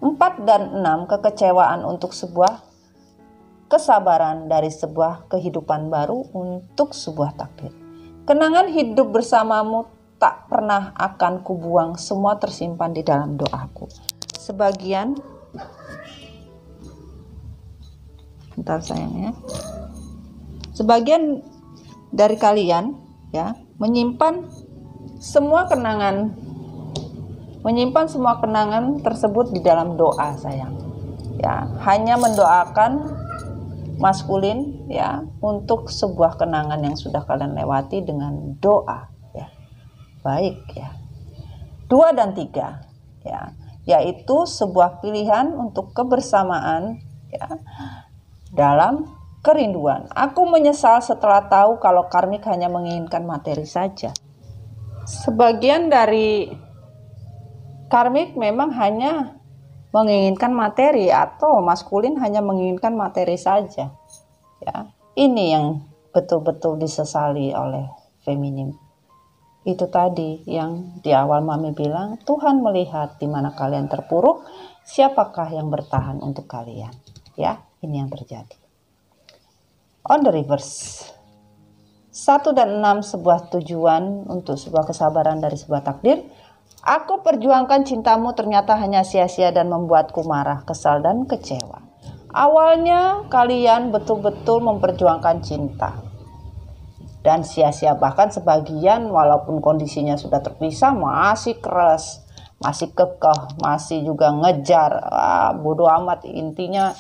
4 dan 6, kekecewaan untuk sebuah kesabaran dari sebuah kehidupan baru untuk sebuah takdir. Kenangan hidup bersamamu tak pernah akan kubuang, semua tersimpan di dalam doaku. Sebagian, bentar sayangnya, sebagian dari kalian ya menyimpan semua kenangan tersebut di dalam doa sayang. Ya, hanya mendoakan maskulin ya untuk sebuah kenangan yang sudah kalian lewati dengan doa. Baik ya. 2 dan 3 ya, yaitu sebuah pilihan untuk kebersamaan ya dalam kerinduan. Aku menyesal setelah tahu kalau karmik hanya menginginkan materi saja. Sebagian dari karmik memang hanya menginginkan materi atau maskulin hanya menginginkan materi saja. Ya, ini yang betul-betul disesali oleh feminim. Itu tadi yang di awal Mami bilang, Tuhan melihat di mana kalian terpuruk, siapakah yang bertahan untuk kalian. Ya, ini yang terjadi. On the reverse. 1 dan 6, sebuah tujuan untuk sebuah kesabaran dari sebuah takdir. Aku perjuangkan cintamu ternyata hanya sia-sia dan membuatku marah, kesal dan kecewa. Awalnya kalian betul-betul memperjuangkan cinta. Dan sia-sia, bahkan sebagian walaupun kondisinya sudah terpisah masih keras, masih kekeh, masih juga ngejar, bodoh amat, intinya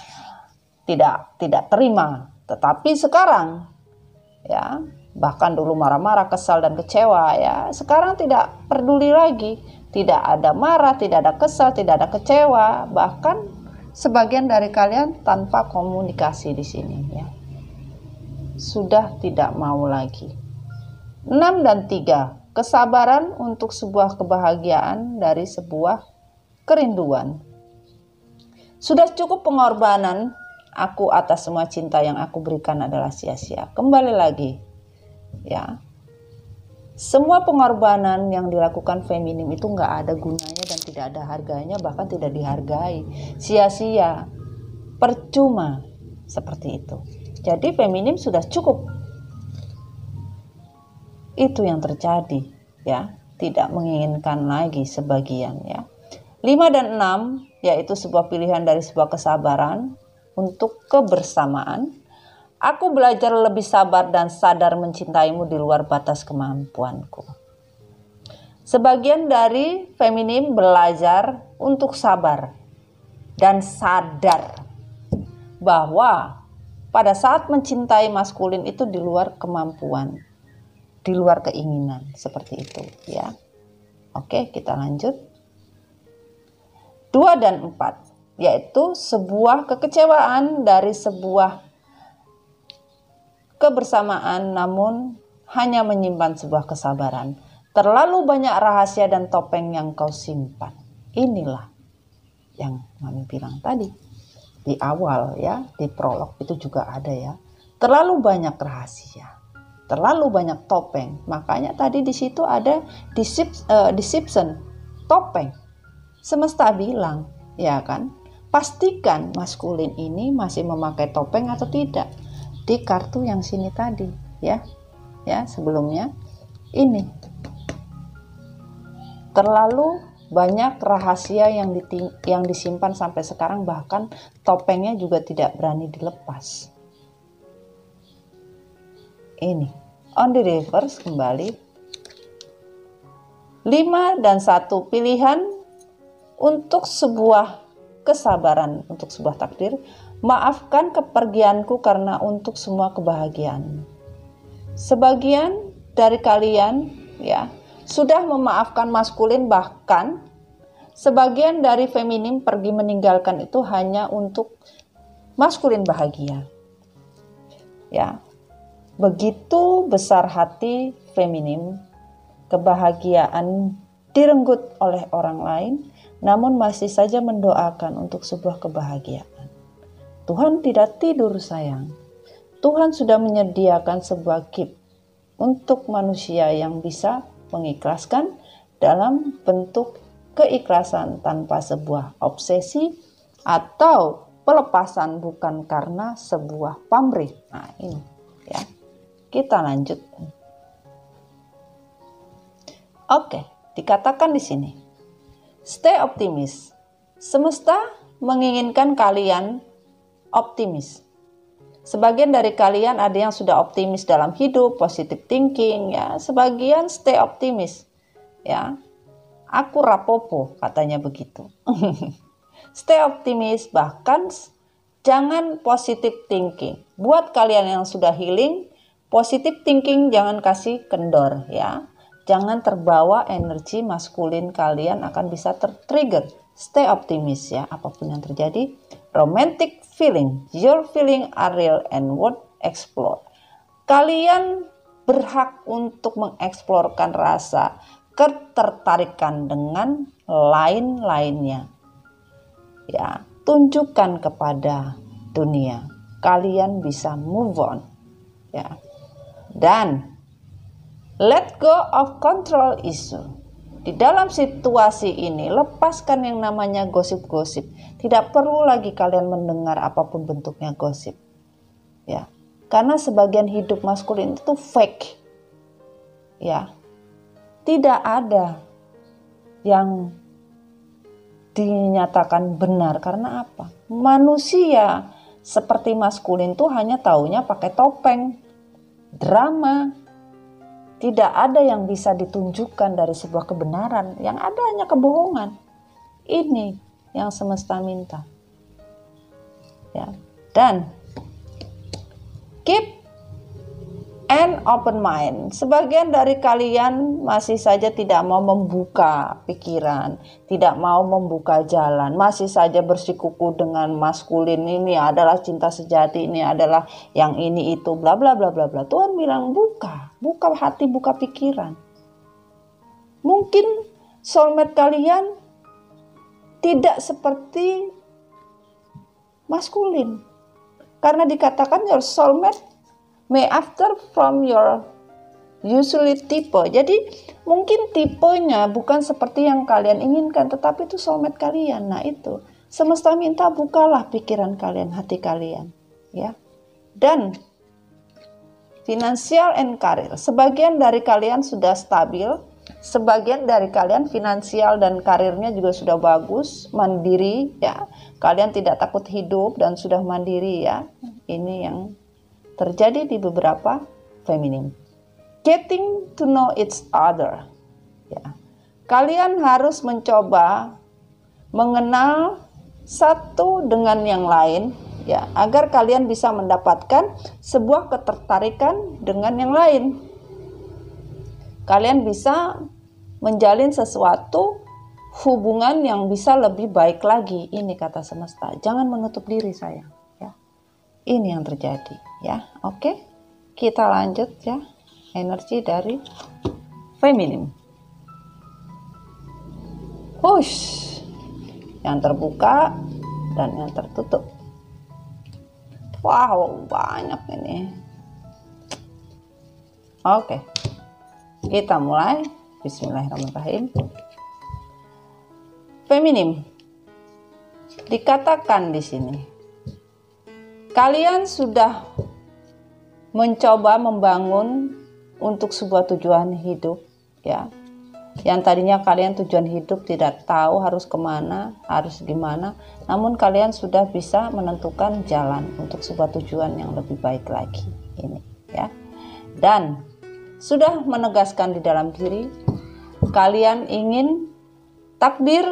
tidak terima. Tetapi sekarang ya, bahkan dulu marah-marah, kesal dan kecewa ya, sekarang tidak peduli lagi, tidak ada marah, tidak ada kesal, tidak ada kecewa, bahkan sebagian dari kalian tanpa komunikasi di sini ya. Sudah tidak mau lagi. 6 dan 3, kesabaran untuk sebuah kebahagiaan dari sebuah kerinduan. Sudah cukup pengorbanan aku atas semua cinta yang aku berikan adalah sia-sia. Kembali lagi ya, semua pengorbanan yang dilakukan feminim itu nggak ada gunanya dan tidak ada harganya, bahkan tidak dihargai, sia-sia, percuma, seperti itu. Jadi feminim sudah cukup. Itu yang terjadi ya, tidak menginginkan lagi sebagian ya. 5 dan 6 yaitu sebuah pilihan dari sebuah kesabaran untuk kebersamaan. Aku belajar lebih sabar dan sadar mencintaimu di luar batas kemampuanku. Sebagian dari feminim belajar untuk sabar dan sadar bahwa pada saat mencintai maskulin itu di luar kemampuan, di luar keinginan, seperti itu ya. Oke, kita lanjut. 2 dan 4 yaitu sebuah kekecewaan dari sebuah kebersamaan namun hanya menyimpan sebuah kesabaran. Terlalu banyak rahasia dan topeng yang kau simpan. Inilah yang Mami bilang tadi di awal ya, di prolog itu juga ada ya. Terlalu banyak rahasia, terlalu banyak topeng. Makanya tadi di situ ada deception, topeng. Semesta bilang, ya kan? Pastikan maskulin ini masih memakai topeng atau tidak. Di kartu yang sini tadi, ya. Ya, sebelumnya ini. Terlalu banyak rahasia yang disimpan sampai sekarang, bahkan topengnya juga tidak berani dilepas. Ini on the reverse kembali. 5 dan 1, pilihan untuk sebuah kesabaran, untuk sebuah takdir. Maafkan kepergianku karena untuk semua kebahagiaan. Sebagian dari kalian ya sudah memaafkan maskulin, bahkan sebagian dari feminim pergi meninggalkan itu hanya untuk maskulin bahagia. Ya. Begitu besar hati feminim, kebahagiaan direnggut oleh orang lain, namun masih saja mendoakan untuk sebuah kebahagiaan. Tuhan tidak tidur sayang. Tuhan sudah menyediakan sebuah gift untuk manusia yang bisa mengikhlaskan dalam bentuk keikhlasan tanpa sebuah obsesi atau pelepasan bukan karena sebuah pamrih. Nah ini ya, kita lanjut. Oke, dikatakan di sini, stay optimis. Semesta menginginkan kalian optimis. Sebagian dari kalian ada yang sudah optimis dalam hidup, positive thinking ya. Sebagian stay optimis ya. Aku rapopo katanya begitu. Stay optimis, bahkan jangan positive thinking. Buat kalian yang sudah healing, positive thinking jangan kasih kendor ya. Jangan terbawa energi maskulin, kalian akan bisa tertrigger. Stay optimis ya, apapun yang terjadi. Romantic feeling, your feeling are real and worth explore. Kalian berhak untuk mengeksplorkan rasa ketertarikan dengan lain-lainnya. Ya, tunjukkan kepada dunia. Kalian bisa move on. Ya. Dan let go of control issue. Di dalam situasi ini, lepaskan yang namanya gosip-gosip. Tidak perlu lagi kalian mendengar apapun bentuknya gosip. Ya. Karena sebagian hidup maskulin itu fake. Ya. Tidak ada yang dinyatakan benar. Karena apa? Manusia seperti maskulin tuh hanya taunya pakai topeng. Drama. Tidak ada yang bisa ditunjukkan dari sebuah kebenaran. Yang ada hanya kebohongan. Ini yang semesta minta. Ya. Dan keep an open mind. Sebagian dari kalian masih saja tidak mau membuka pikiran, tidak mau membuka jalan, masih saja bersikuku dengan maskulin, ini adalah cinta sejati, ini adalah yang ini itu, bla bla bla bla bla. Tuhan bilang buka hati, buka pikiran. Mungkin soulmate kalian tidak seperti maskulin. Karena dikatakan your soulmate may after from your usually type. Jadi mungkin tipenya bukan seperti yang kalian inginkan, tetapi itu soulmate kalian. Nah itu, semesta minta bukalah pikiran kalian, hati kalian. Ya. Dan financial and career. Sebagian dari kalian sudah stabil. Sebagian dari kalian finansial dan karirnya juga sudah bagus, mandiri ya. Kalian tidak takut hidup dan sudah mandiri ya. Ini yang terjadi di beberapa feminim. Getting to know each other. Ya. Kalian harus mencoba mengenal satu dengan yang lain ya, agar kalian bisa mendapatkan sebuah ketertarikan dengan yang lain. Kalian bisa menjalin sesuatu hubungan yang bisa lebih baik lagi. Ini kata semesta. Jangan menutup diri sayang. Ya. Ini yang terjadi. Ya, oke. Kita lanjut ya. Energi dari feminim. Hush. Yang terbuka dan yang tertutup. Wow, banyak ini. Oke. Kita mulai. Bismillahirrahmanirrahim. Feminim. Dikatakan di sini, kalian sudah mencoba membangun untuk sebuah tujuan hidup, ya. Yang tadinya kalian tujuan hidup tidak tahu harus kemana, harus gimana, namun kalian sudah bisa menentukan jalan untuk sebuah tujuan yang lebih baik lagi. Ini, ya. Dan sudah menegaskan di dalam diri, kalian ingin takdir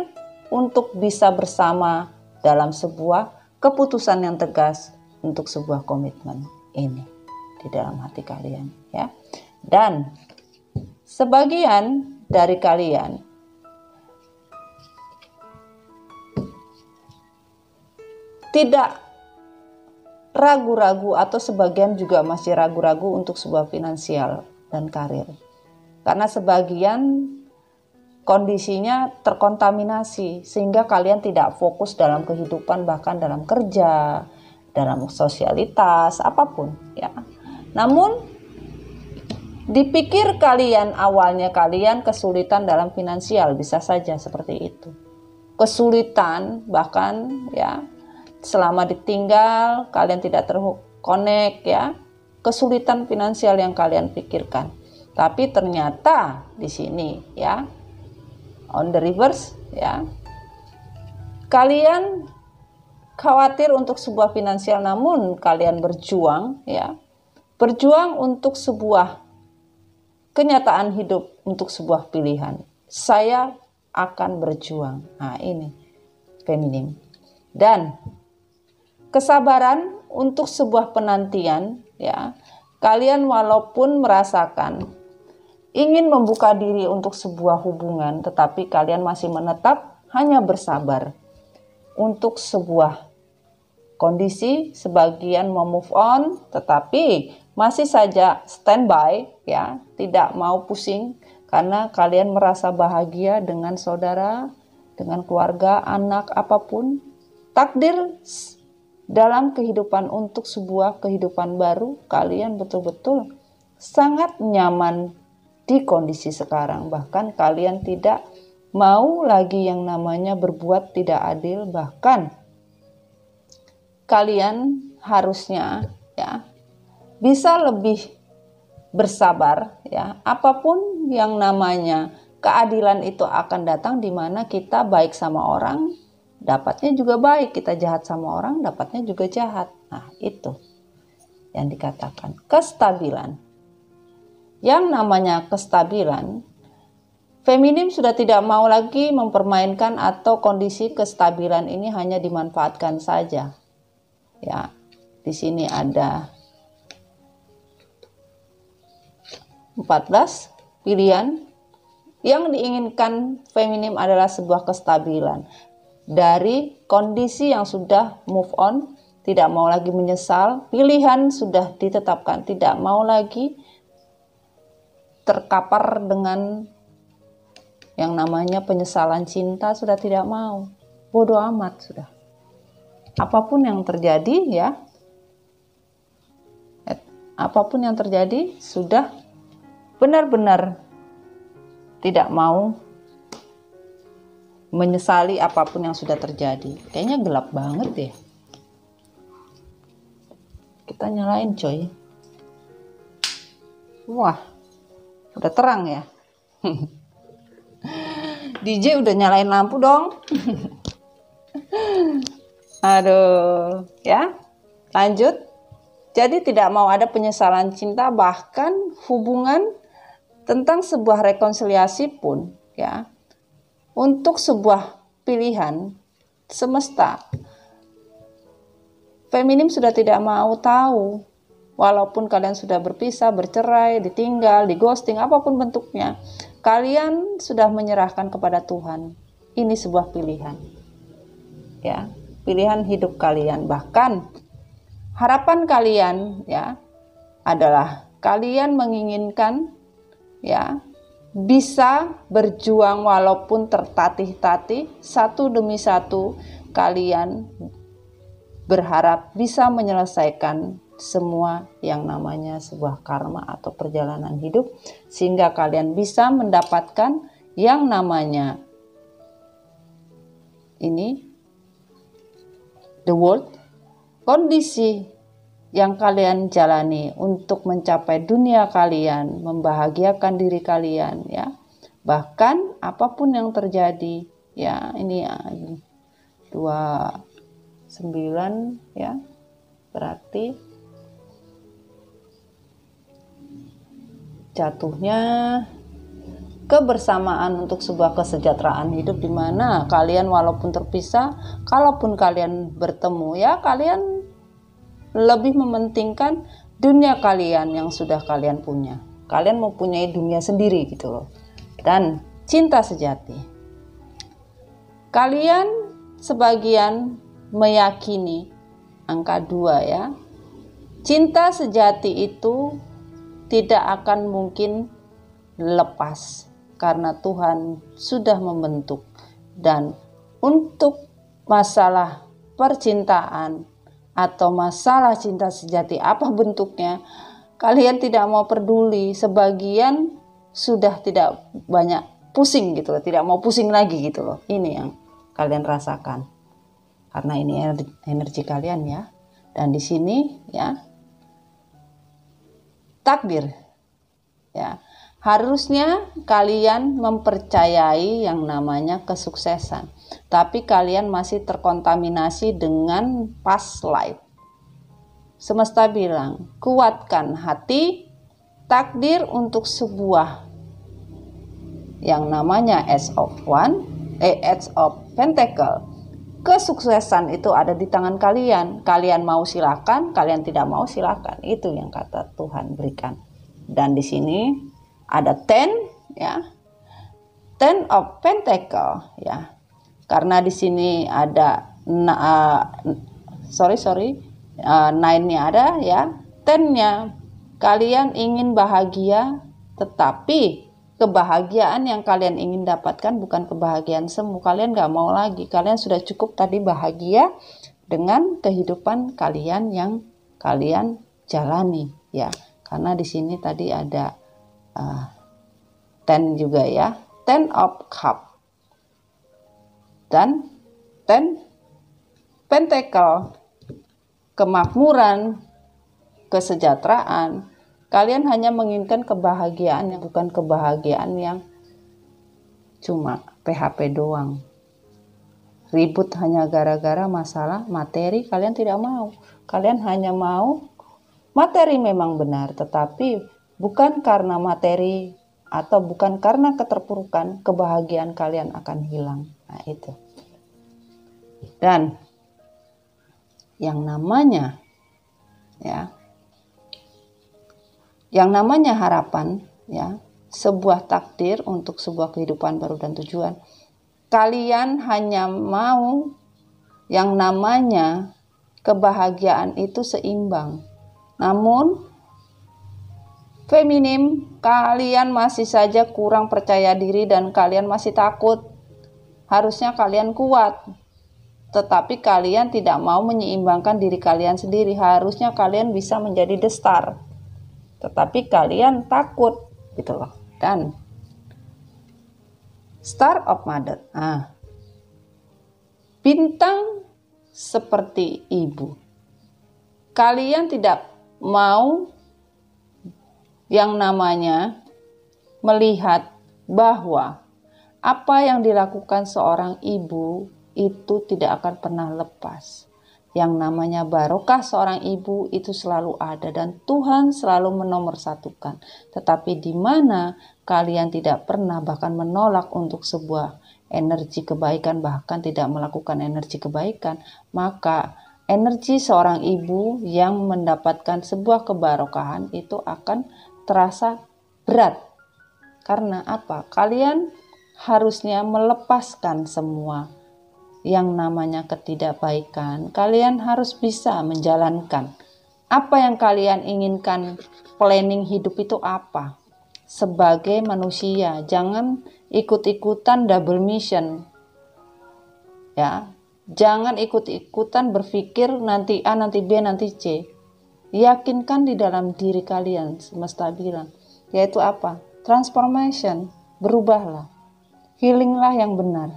untuk bisa bersama dalam sebuah keputusan yang tegas untuk sebuah komitmen ini di dalam hati kalian, ya. Dan sebagian dari kalian tidak ragu-ragu atau sebagian juga masih ragu-ragu untuk sebuah finansial dan karir. Karena sebagian kondisinya terkontaminasi sehingga kalian tidak fokus dalam kehidupan, bahkan dalam kerja, dalam sosialitas, apapun ya. Namun dipikir kalian awalnya kalian kesulitan dalam finansial, bisa saja seperti itu. Kesulitan bahkan ya, selama ditinggal kalian tidak terkonek ya, kesulitan finansial yang kalian pikirkan. Tapi ternyata di sini ya, on the reverse ya, kalian khawatir untuk sebuah finansial, namun kalian berjuang ya, berjuang untuk sebuah kenyataan hidup, untuk sebuah pilihan. Saya akan berjuang. Nah, ini feminim. Dan kesabaran untuk sebuah penantian ya. Kalian walaupun merasakan ingin membuka diri untuk sebuah hubungan, tetapi kalian masih menetap hanya bersabar untuk sebuah kondisi. Sebagian mau move on, tetapi masih saja standby ya, tidak mau pusing karena kalian merasa bahagia dengan saudara, dengan keluarga, anak, apapun. Takdir dalam kehidupan untuk sebuah kehidupan baru, kalian betul-betul sangat nyaman di kondisi sekarang. Bahkan kalian tidak mau lagi yang namanya berbuat tidak adil, bahkan kalian harusnya ya bisa lebih bersabar ya. Apapun yang namanya keadilan itu akan datang, di mana kita baik sama orang dapatnya juga baik, kita jahat sama orang dapatnya juga jahat. Nah, itu yang dikatakan kestabilan. Yang namanya kestabilan, feminim sudah tidak mau lagi mempermainkan atau kondisi kestabilan ini hanya dimanfaatkan saja. Ya, di sini ada 14 pilihan. Yang diinginkan feminim adalah sebuah kestabilan dari kondisi yang sudah move on, tidak mau lagi menyesal, pilihan sudah ditetapkan, tidak mau lagi terkapar dengan yang namanya penyesalan cinta, sudah tidak mau, bodoh amat sudah. Apapun yang terjadi ya, apapun yang terjadi sudah benar-benar tidak mau menyesali apapun yang sudah terjadi. Kayaknya gelap banget ya. Kita nyalain coy. Wah, udah terang ya. DJ udah nyalain lampu dong. Aduh, ya. Lanjut. Jadi tidak mau ada penyesalan cinta, bahkan hubungan tentang sebuah rekonsiliasi pun ya. Untuk sebuah pilihan semesta, feminim sudah tidak mau tahu. Walaupun kalian sudah berpisah, bercerai, ditinggal, digosting, apapun bentuknya, kalian sudah menyerahkan kepada Tuhan. Ini sebuah pilihan. Ya, pilihan hidup kalian. Bahkan harapan kalian ya adalah kalian menginginkan ya bisa berjuang walaupun tertatih-tatih, satu demi satu kalian berharap bisa menyelesaikan semua yang namanya sebuah karma atau perjalanan hidup, sehingga kalian bisa mendapatkan yang namanya ini the world, kondisi yang kalian jalani untuk mencapai dunia kalian, membahagiakan diri kalian ya. Bahkan apapun yang terjadi ya, ini ya 29 ya. Berarti jatuhnya kebersamaan untuk sebuah kesejahteraan hidup, di mana kalian walaupun terpisah, kalaupun kalian bertemu ya, kalian lebih mementingkan dunia kalian yang sudah kalian punya. Kalian mempunyai dunia sendiri gitu loh. Dan cinta sejati. Kalian sebagian meyakini angka 2 ya. Cinta sejati itu tidak akan mungkin lepas. karena Tuhan sudah membentuk. Dan untuk masalah percintaan atau masalah cinta sejati apa bentuknya, kalian tidak mau peduli. Sebagian sudah tidak banyak pusing gitu loh, tidak mau pusing lagi gitu loh. Ini yang kalian rasakan. Karena ini energi kalian ya. Dan di sini ya, takdir ya. Harusnya kalian mempercayai yang namanya kesuksesan. Tapi kalian masih terkontaminasi dengan past life. Semesta bilang, kuatkan hati, takdir untuk sebuah yang namanya Ace of Pentacle. Kesuksesan itu ada di tangan kalian. Kalian mau silakan, kalian tidak mau silakan. Itu yang kata Tuhan berikan. Dan di sini ada 10 ya. 10 of Pentacle ya. Karena di sini ada 9-nya ada ya. 10-nya kalian ingin bahagia, tetapi kebahagiaan yang kalian ingin dapatkan bukan kebahagiaan semu. Kalian gak mau lagi. Kalian sudah cukup tadi bahagia dengan kehidupan kalian yang kalian jalani ya. Karena di sini tadi ada 10 juga ya. 10 of Cup dan 10 Pentacle, kemakmuran, kesejahteraan. Kalian hanya menginginkan kebahagiaan yang bukan kebahagiaan yang cuma PHP doang. Ribut hanya gara-gara masalah materi, kalian tidak mau. Kalian hanya mau materi memang benar, tetapi bukan karena materi atau bukan karena keterpurukan kebahagiaan kalian akan hilang. Nah itu. Dan yang namanya ya, yang namanya harapan ya, sebuah takdir untuk sebuah kehidupan baru dan tujuan. Kalian hanya mau yang namanya kebahagiaan itu seimbang. Namun feminim, kalian masih saja kurang percaya diri dan kalian masih takut. Harusnya kalian kuat, tetapi kalian tidak mau menyeimbangkan diri kalian sendiri. Harusnya kalian bisa menjadi the star, tetapi kalian takut gitu loh. Dan Star of Mother, bintang seperti ibu. Kalian tidak mau yang namanya melihat bahwa apa yang dilakukan seorang ibu itu tidak akan pernah lepas. Yang namanya barokah seorang ibu itu selalu ada dan Tuhan selalu menomorsatukan. Tetapi di mana kalian tidak pernah bahkan menolak untuk sebuah energi kebaikan, bahkan tidak melakukan energi kebaikan, maka energi seorang ibu yang mendapatkan sebuah kebarokahan itu akan terasa berat. Karena apa? Kalian harusnya melepaskan semua yang namanya ketidakbaikan. Kalian harus bisa menjalankan apa yang kalian inginkan. Planning hidup itu apa? Sebagai manusia, jangan ikut-ikutan double mission. Ya, jangan ikut-ikutan berpikir nanti A, nanti B, nanti C. Yakinkan di dalam diri kalian, semesta bilang, yaitu apa? Transformation, berubahlah, healinglah yang benar.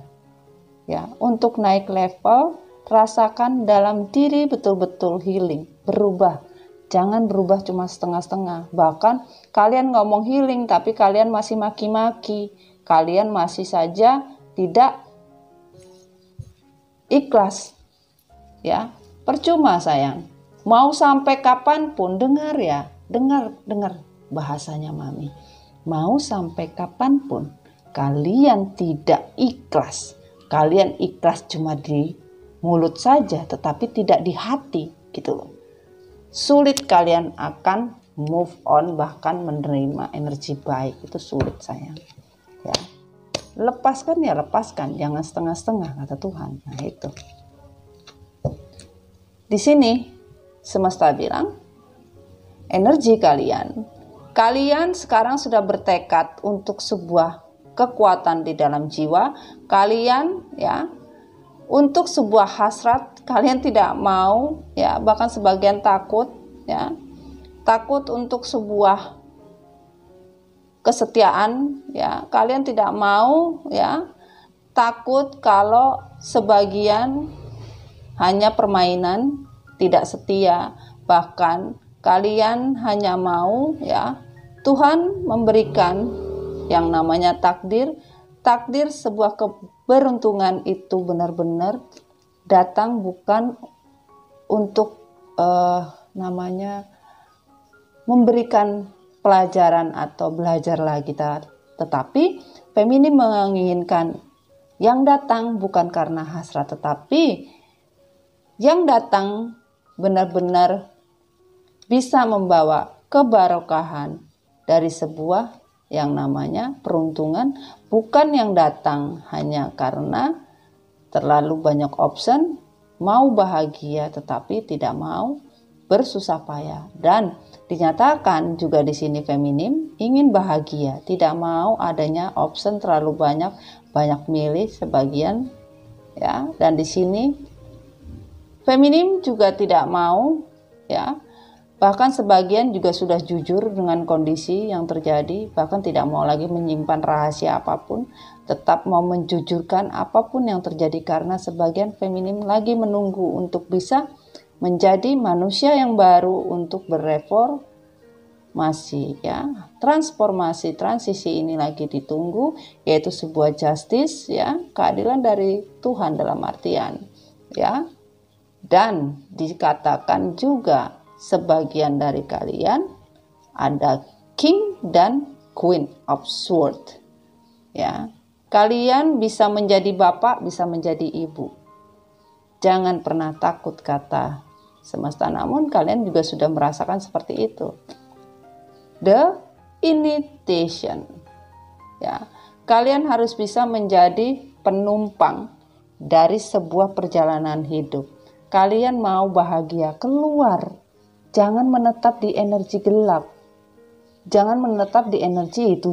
Ya, untuk naik level, rasakan dalam diri betul-betul healing, berubah. Jangan berubah cuma setengah-setengah. Bahkan kalian ngomong healing, tapi kalian masih maki-maki. Kalian masih saja tidak ikhlas. Ya, percuma sayang. Mau sampai kapanpun, dengar ya, dengar bahasanya mami. Mau sampai kapanpun, kalian tidak ikhlas. Kalian ikhlas cuma di mulut saja, tetapi tidak di hati, gitu loh. Sulit kalian akan move on, bahkan menerima energi baik, itu sulit sayang. Ya, lepaskan ya lepaskan, jangan setengah-setengah kata Tuhan. Nah itu. Di sini semesta bilang, energi kalian sekarang sudah bertekad untuk sebuah kekuatan di dalam jiwa kalian, ya. Untuk sebuah hasrat kalian tidak mau, ya, bahkan sebagian takut, ya. Takut untuk sebuah kesetiaan, ya. Kalian tidak mau, ya. Takut kalau sebagian hanya permainan, tidak setia, bahkan kalian hanya mau, ya, Tuhan memberikan yang namanya takdir sebuah keberuntungan itu benar-benar datang bukan untuk memberikan pelajaran atau belajar lagi, tetapi feminim menginginkan yang datang bukan karena hasrat, tetapi yang datang benar-benar bisa membawa kebarokahan dari sebuah yang namanya peruntungan, bukan yang datang hanya karena terlalu banyak option, mau bahagia tetapi tidak mau bersusah payah. Dan dinyatakan juga di sini feminim ingin bahagia, tidak mau adanya option terlalu banyak milih sebagian, ya. Dan di sini feminim juga tidak mau, ya. Bahkan sebagian juga sudah jujur dengan kondisi yang terjadi, bahkan tidak mau lagi menyimpan rahasia apapun, tetap mau menjujurkan apapun yang terjadi karena sebagian feminim lagi menunggu untuk bisa menjadi manusia yang baru untuk bereformasi, ya. Transformasi, transisi ini lagi ditunggu, yaitu sebuah justice, ya, keadilan dari Tuhan dalam artian, ya. Dan dikatakan juga sebagian dari kalian ada King dan Queen of Swords, ya. Kalian bisa menjadi bapak, bisa menjadi ibu. Jangan pernah takut kata semesta, namun kalian juga sudah merasakan seperti itu. The initiation, ya. Kalian harus bisa menjadi penumpang dari sebuah perjalanan hidup. Kalian mau bahagia, keluar. Jangan menetap di energi gelap. Jangan menetap di energi itu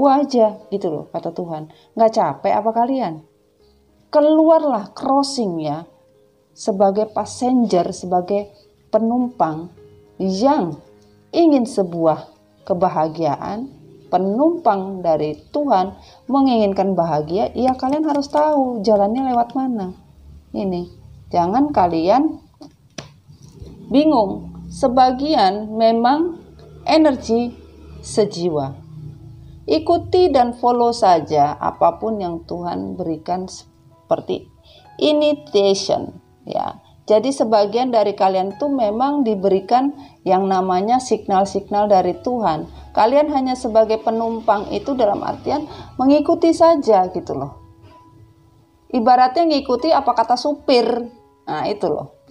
aja, gitu loh kata Tuhan. Nggak capek apa kalian? Keluarlah, crossing, ya. Sebagai passenger, sebagai penumpang yang ingin sebuah kebahagiaan, penumpang dari Tuhan menginginkan bahagia, ya kalian harus tahu jalannya lewat mana. Ini, jangan kalian bingung. Sebagian memang energi sejiwa. Ikuti dan follow saja apapun yang Tuhan berikan seperti initiation, ya. Jadi sebagian dari kalian tuh memang diberikan yang namanya signal-signal dari Tuhan. Kalian hanya sebagai penumpang itu dalam artian mengikuti saja, gitu loh. Ibaratnya ngikuti apa kata supir. Nah, itu loh.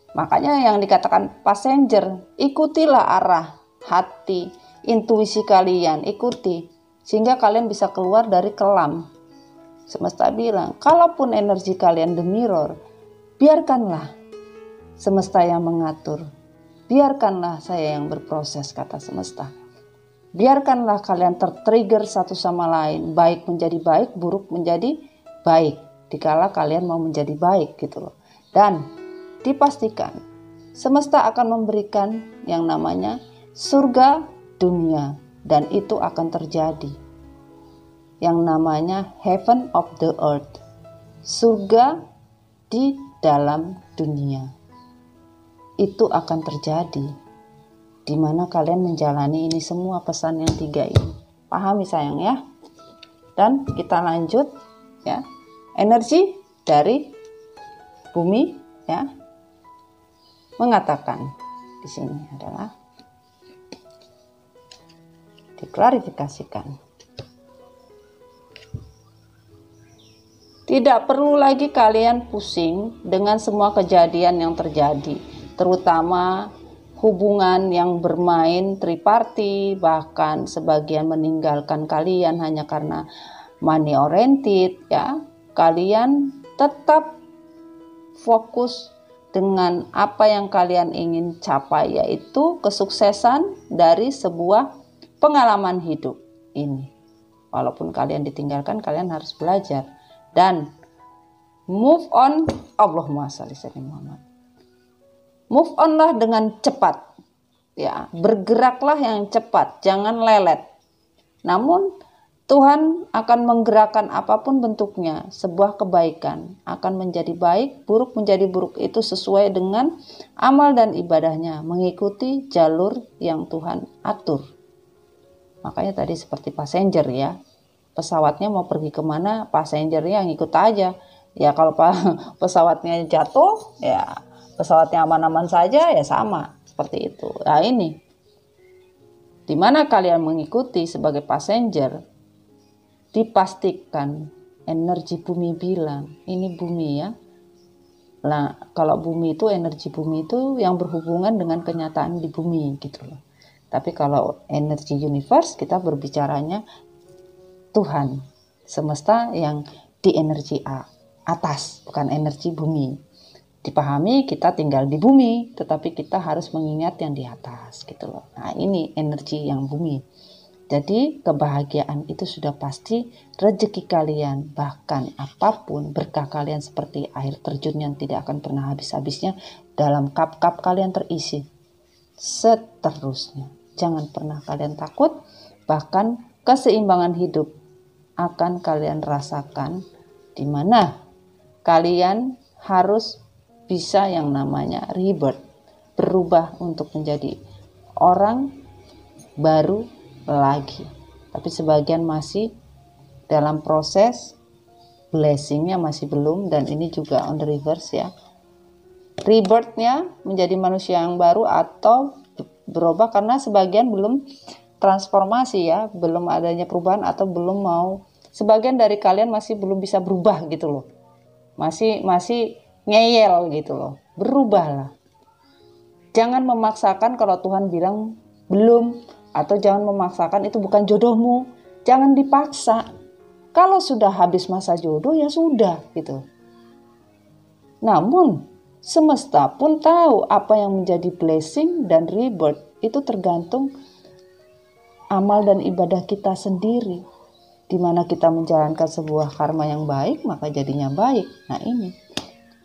Makanya yang dikatakan passenger, ikutilah arah hati, intuisi kalian, ikuti. Sehingga kalian bisa keluar dari kelam. Semesta bilang, kalaupun energi kalian the mirror, biarkanlah semesta yang mengatur. Biarkanlah saya yang berproses, kata semesta. Biarkanlah kalian tertrigger satu sama lain, baik menjadi baik, buruk menjadi baik. Dikala kalian mau menjadi baik, gitu loh. Dan dipastikan semesta akan memberikan yang namanya surga dunia, dan itu akan terjadi. Yang namanya heaven of the earth, surga di dalam dunia. Itu akan terjadi di mana kalian menjalani ini semua, pesan yang 3 ini. Pahami sayang, ya. Dan kita lanjut, ya. Energi dari bumi, ya, mengatakan di sini adalah diklarifikasikan. Tidak perlu lagi kalian pusing dengan semua kejadian yang terjadi, terutama hubungan yang bermain triparty, bahkan sebagian meninggalkan kalian hanya karena money oriented, ya. Kalian tetap fokus dengan apa yang kalian ingin capai, yaitu kesuksesan dari sebuah pengalaman hidup ini. Walaupun kalian ditinggalkan, kalian harus belajar dan move on. Allahumma shalli ala Muhammad. Move on lah dengan cepat. Ya, bergeraklah yang cepat, jangan lelet. Namun Tuhan akan menggerakkan apapun bentuknya, sebuah kebaikan akan menjadi baik, buruk menjadi buruk, itu sesuai dengan amal dan ibadahnya, mengikuti jalur yang Tuhan atur. Makanya tadi seperti passenger ya, pesawatnya mau pergi kemana, passengernya yang ikut aja. Ya kalau pesawatnya jatuh, ya pesawatnya aman-aman saja, ya sama seperti itu. Nah ini, dimana kalian mengikuti sebagai passenger, dipastikan energi bumi bilang, ini bumi ya. Nah, kalau bumi itu, energi bumi itu yang berhubungan dengan kenyataan di bumi gitu loh. Tapi kalau energi universe, kita berbicaranya Tuhan, semesta yang di energi atas, bukan energi bumi. Dipahami kita tinggal di bumi, tetapi kita harus mengingat yang di atas gitu loh. Nah, ini energi yang bumi. Jadi kebahagiaan itu sudah pasti rezeki kalian, bahkan apapun berkah kalian seperti air terjun yang tidak akan pernah habis-habisnya, dalam cup-cup kalian terisi seterusnya. Jangan pernah kalian takut, bahkan keseimbangan hidup akan kalian rasakan, di mana kalian harus bisa yang namanya rebirth, berubah untuk menjadi orang baru lagi. Tapi sebagian masih dalam proses, blessingnya masih belum, dan ini juga on the reverse ya. Rebirthnya menjadi manusia yang baru atau berubah, karena sebagian belum transformasi ya, belum adanya perubahan atau belum mau. Sebagian dari kalian masih belum bisa berubah gitu loh, masih ngeyel gitu loh. Berubahlah, jangan memaksakan kalau Tuhan bilang belum. Atau jangan memaksakan itu bukan jodohmu. Jangan dipaksa. Kalau sudah habis masa jodoh ya sudah gitu. Namun semesta pun tahu apa yang menjadi blessing dan rebirth. Itu tergantung amal dan ibadah kita sendiri. Di mana kita menjalankan sebuah karma yang baik, maka jadinya baik. Nah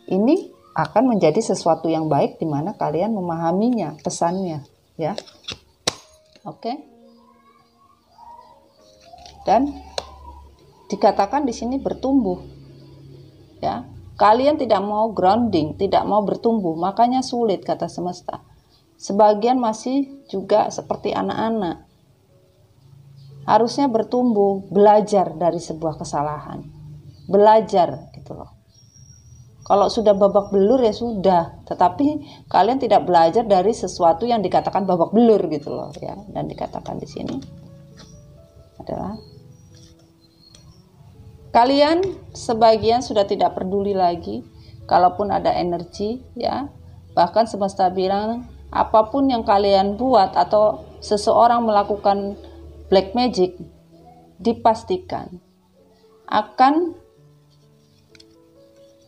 ini akan menjadi sesuatu yang baik di mana kalian memahaminya, pesannya ya. Oke. Dan dikatakan di sini bertumbuh. Ya. Kalian tidak mau grounding, tidak mau bertumbuh, makanya sulit kata semesta. Sebagian masih juga seperti anak-anak. Harusnya bertumbuh, belajar dari sebuah kesalahan. Belajar gitu loh. Kalau sudah babak belur ya sudah, tetapi kalian tidak belajar dari sesuatu yang dikatakan babak belur gitu loh ya. Dan dikatakan di sini adalah kalian sebagian sudah tidak peduli lagi kalaupun ada energi ya. Bahkan semesta bilang apapun yang kalian buat atau seseorang melakukan black magic, dipastikan akan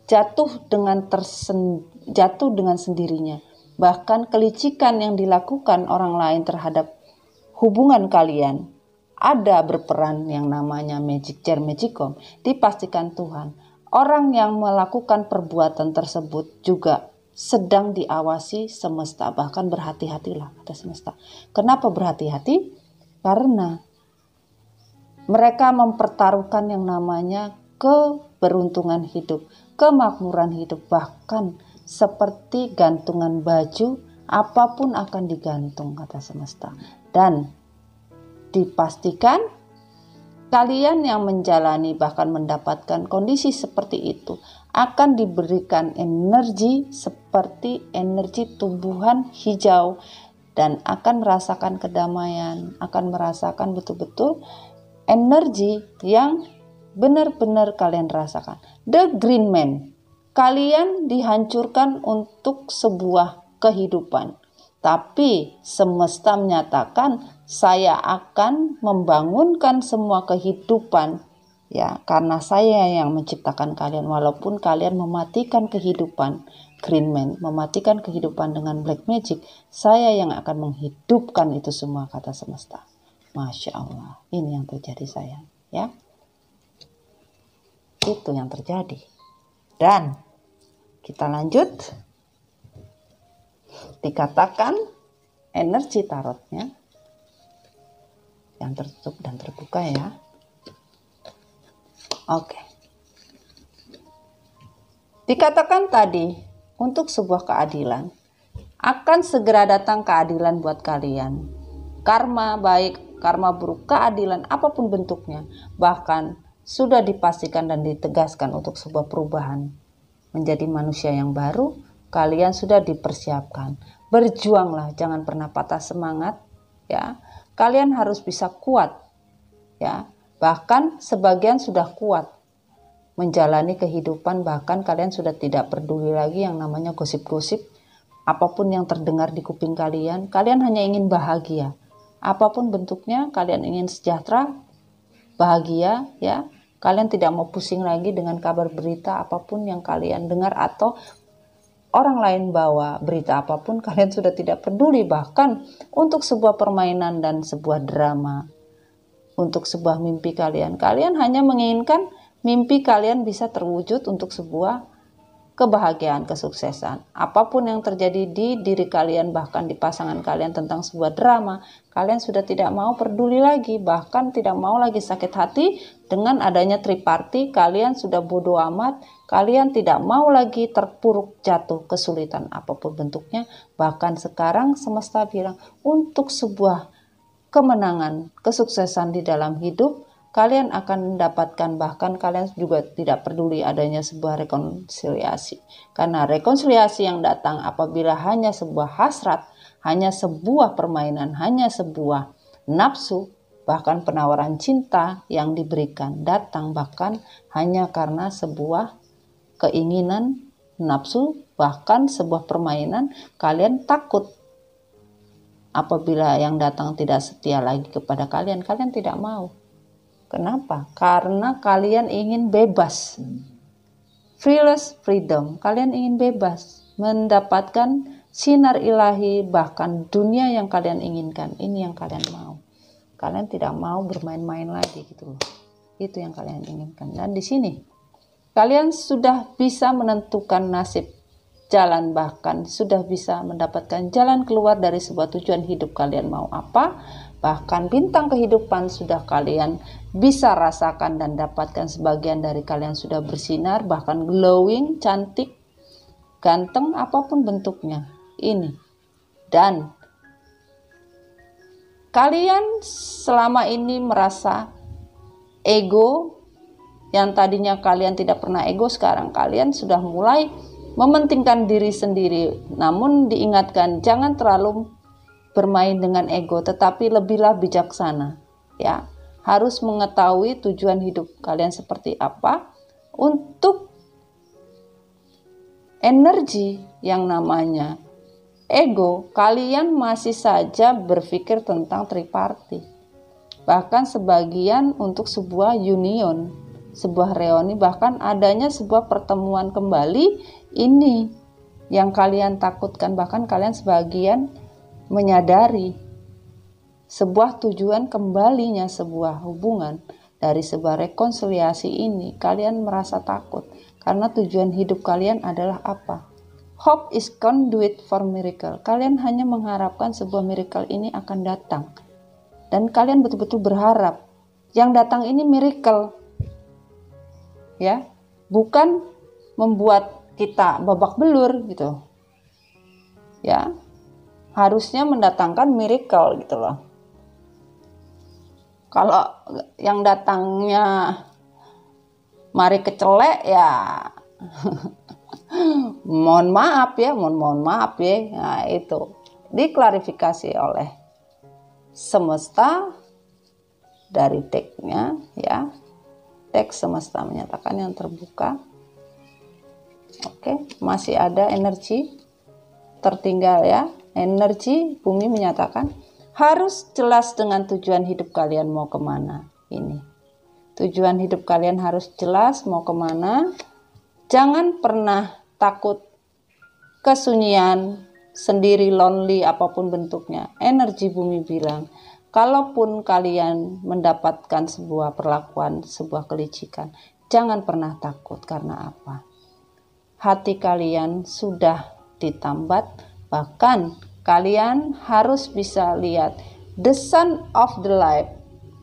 jatuh dengan sendirinya. Bahkan kelicikan yang dilakukan orang lain terhadap hubungan kalian ada berperan yang namanya magic chair magicom. Dipastikan Tuhan, orang yang melakukan perbuatan tersebut juga sedang diawasi semesta. Bahkan berhati-hatilah kata semesta. Kenapa berhati-hati? Karena mereka mempertaruhkan yang namanya keberuntungan hidup, kemakmuran hidup, bahkan seperti gantungan baju, apapun akan digantung kata semesta. Dan dipastikan kalian yang menjalani bahkan mendapatkan kondisi seperti itu akan diberikan energi seperti energi tumbuhan hijau dan akan merasakan kedamaian, akan merasakan betul-betul energi yang benar-benar kalian rasakan. The Green Man, kalian dihancurkan untuk sebuah kehidupan. Tapi semesta menyatakan saya akan membangunkan semua kehidupan ya, karena saya yang menciptakan kalian. Walaupun kalian mematikan kehidupan, Green Man mematikan kehidupan dengan black magic, saya yang akan menghidupkan itu semua kata semesta. Masya Allah, ini yang terjadi sayang. ya. Itu yang terjadi. Dan kita lanjut. Dikatakan energi tarotnya yang tertutup dan terbuka ya. Oke. Dikatakan tadi, untuk sebuah keadilan, akan segera datang keadilan buat kalian. Karma baik, karma buruk, keadilan apapun bentuknya, bahkan sudah dipastikan dan ditegaskan untuk sebuah perubahan. Menjadi manusia yang baru, kalian sudah dipersiapkan. Berjuanglah, jangan pernah patah semangat, ya. Kalian harus bisa kuat, ya. Bahkan sebagian sudah kuat menjalani kehidupan, bahkan kalian sudah tidak peduli lagi yang namanya gosip-gosip. Apapun yang terdengar di kuping kalian, kalian hanya ingin bahagia. Apapun bentuknya, kalian ingin sejahtera, bahagia, ya. Kalian tidak mau pusing lagi dengan kabar berita apapun yang kalian dengar atau orang lain bawa berita apapun, kalian sudah tidak peduli. Bahkan untuk sebuah permainan dan sebuah drama, untuk sebuah mimpi kalian hanya menginginkan mimpi kalian bisa terwujud untuk sebuah kebahagiaan, kesuksesan. Apapun yang terjadi di diri kalian, bahkan di pasangan kalian tentang sebuah drama, kalian sudah tidak mau peduli lagi, bahkan tidak mau lagi sakit hati dengan adanya triparti. Kalian sudah bodoh amat, kalian tidak mau lagi terpuruk jatuh kesulitan apapun bentuknya. Bahkan sekarang semesta bilang untuk sebuah kemenangan, kesuksesan di dalam hidup, kalian akan mendapatkan, bahkan kalian juga tidak peduli adanya sebuah rekonsiliasi. Karena rekonsiliasi yang datang apabila hanya sebuah hasrat, hanya sebuah permainan, hanya sebuah nafsu, bahkan penawaran cinta yang diberikan datang bahkan hanya karena sebuah keinginan, nafsu, bahkan sebuah permainan. Kalian takut apabila yang datang tidak setia lagi kepada kalian, kalian tidak mau. Kenapa? Karena kalian ingin bebas. Fearless freedom. Kalian ingin bebas, mendapatkan sinar ilahi, bahkan dunia yang kalian inginkan. Ini yang kalian mau. Kalian tidak mau bermain-main lagi gitu loh. Itu yang kalian inginkan. Dan di sini kalian sudah bisa menentukan nasib, jalan, bahkan sudah bisa mendapatkan jalan keluar dari sebuah tujuan hidup kalian mau apa. Bahkan bintang kehidupan sudah kalian bisa rasakan dan dapatkan. Sebagian dari kalian sudah bersinar, bahkan glowing, cantik, ganteng, apapun bentuknya. Ini. Dan kalian selama ini merasa ego, yang tadinya kalian tidak pernah ego, sekarang kalian sudah mulai mementingkan diri sendiri. Namun diingatkan, jangan terlalu bermain dengan ego, tetapi lebihlah bijaksana, ya. Harus mengetahui tujuan hidup kalian seperti apa. Untuk energi yang namanya ego, kalian masih saja berpikir tentang triparti. Bahkan sebagian untuk sebuah union, sebuah reuni, bahkan adanya sebuah pertemuan kembali. Ini yang kalian takutkan. Bahkan kalian sebagian menyadari sebuah tujuan kembalinya sebuah hubungan dari sebuah rekonsiliasi ini. Kalian merasa takut karena tujuan hidup kalian adalah apa? Hope is conduit for miracle. Kalian hanya mengharapkan sebuah miracle ini akan datang, dan kalian betul-betul berharap yang datang ini miracle, ya, bukan membuat kita babak belur gitu, ya. Harusnya mendatangkan miracle gitu loh. Kalau yang datangnya mari kecelek ya mohon maaf ya. Nah, itu diklarifikasi oleh semesta dari decknya, ya. Deck semesta menyatakan yang terbuka. Oke, masih ada energi tertinggal, ya. Energi bumi menyatakan harus jelas dengan tujuan hidup kalian mau kemana. Ini tujuan hidup kalian harus jelas mau kemana. Jangan pernah takut kesunyian, sendiri, lonely, apapun bentuknya. Energi bumi bilang kalaupun kalian mendapatkan sebuah perlakuan, sebuah kelicikan, jangan pernah takut. Karena apa? Hati kalian sudah ditambat, bahkan kalian harus bisa lihat the sun of the life,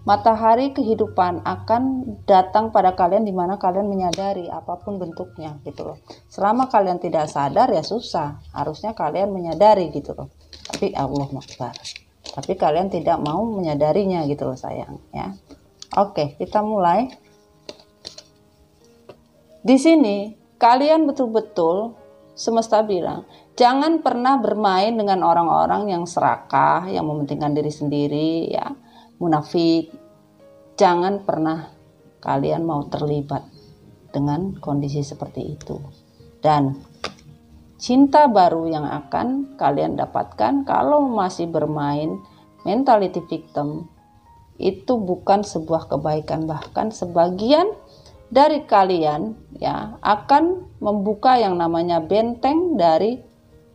matahari kehidupan akan datang pada kalian di mana kalian menyadari apapun bentuknya gitu loh. Selama kalian tidak sadar ya susah, harusnya kalian menyadari gitu loh. Tapi Allah Akbar. Tapi kalian tidak mau menyadarinya gitu loh sayang ya. Oke, kita mulai. Di sini kalian betul-betul semesta bilang, jangan pernah bermain dengan orang-orang yang serakah, yang mementingkan diri sendiri ya, munafik. Jangan pernah kalian mau terlibat dengan kondisi seperti itu. Dan cinta baru yang akan kalian dapatkan kalau masih bermain mentality victim itu bukan sebuah kebaikan, bahkan sebagian dari kalian ya akan membuka yang namanya benteng dari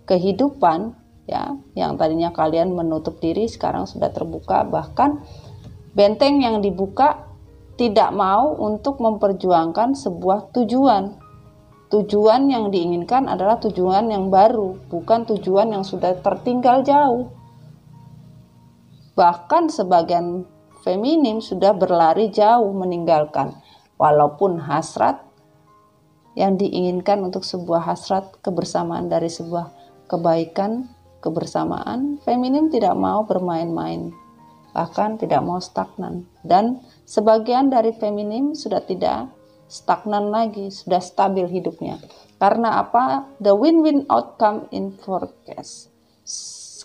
kehidupan ya, yang tadinya kalian menutup diri sekarang sudah terbuka. Bahkan benteng yang dibuka tidak mau untuk memperjuangkan sebuah tujuan. Tujuan yang diinginkan adalah tujuan yang baru, bukan tujuan yang sudah tertinggal jauh. Bahkan sebagian feminim sudah berlari jauh meninggalkan, walaupun hasrat yang diinginkan untuk sebuah hasrat kebersamaan dari sebuah kebaikan, kebersamaan, feminim tidak mau bermain-main, bahkan tidak mau stagnan. Dan sebagian dari feminim sudah tidak stagnan lagi, sudah stabil hidupnya. Karena apa? The win-win outcome in forecast.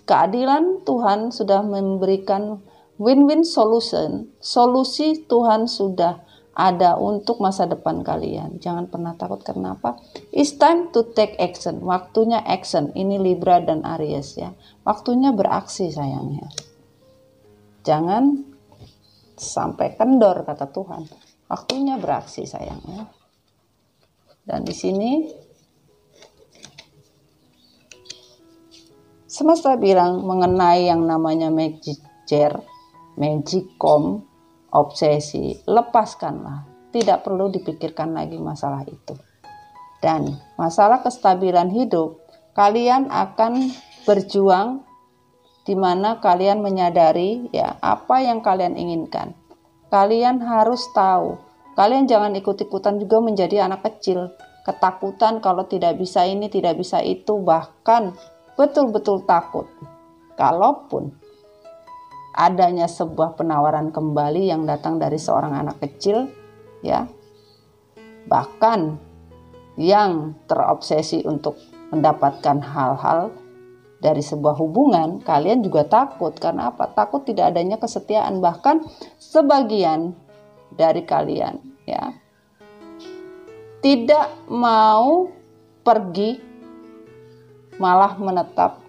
Keadilan Tuhan sudah memberikan win-win solution. Solusi Tuhan sudah ada untuk masa depan kalian. Jangan pernah takut. Karena apa? It's time to take action. Waktunya action. Ini Libra dan Aries ya. Waktunya beraksi sayangnya. Jangan sampai kendor kata Tuhan. Waktunya beraksi sayangnya. Dan di sini semesta bilang mengenai yang namanya magic chair, magicom, obsesi, lepaskanlah. Tidak perlu dipikirkan lagi masalah itu. Dan masalah kestabilan hidup, kalian akan berjuang di mana kalian menyadari ya apa yang kalian inginkan. Kalian harus tahu, kalian jangan ikut-ikutan juga menjadi anak kecil, ketakutan kalau tidak bisa ini, tidak bisa itu, bahkan betul-betul takut. Kalaupun adanya sebuah penawaran kembali yang datang dari seorang anak kecil, ya, bahkan yang terobsesi untuk mendapatkan hal-hal dari sebuah hubungan, kalian juga takut. Karena apa? Takut tidak adanya kesetiaan. Bahkan sebagian dari kalian ya tidak mau pergi, malah menetap.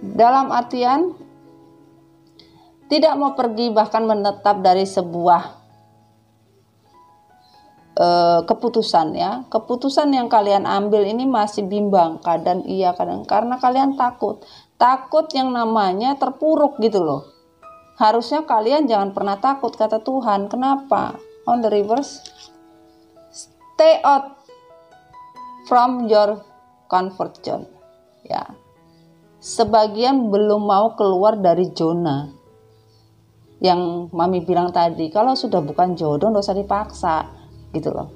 Dalam artian tidak mau pergi, bahkan menetap dari sebuah keputusan ya. Keputusan yang kalian ambil ini masih bimbang, kadang iya kadang, karena kalian takut yang namanya terpuruk gitu loh. Harusnya kalian jangan pernah takut kata Tuhan. Kenapa? On the reverse, stay out from your comfort zone ya. Sebagian belum mau keluar dari zona yang Mami bilang tadi. Kalau sudah bukan jodoh, nggak usah dipaksa gitu loh.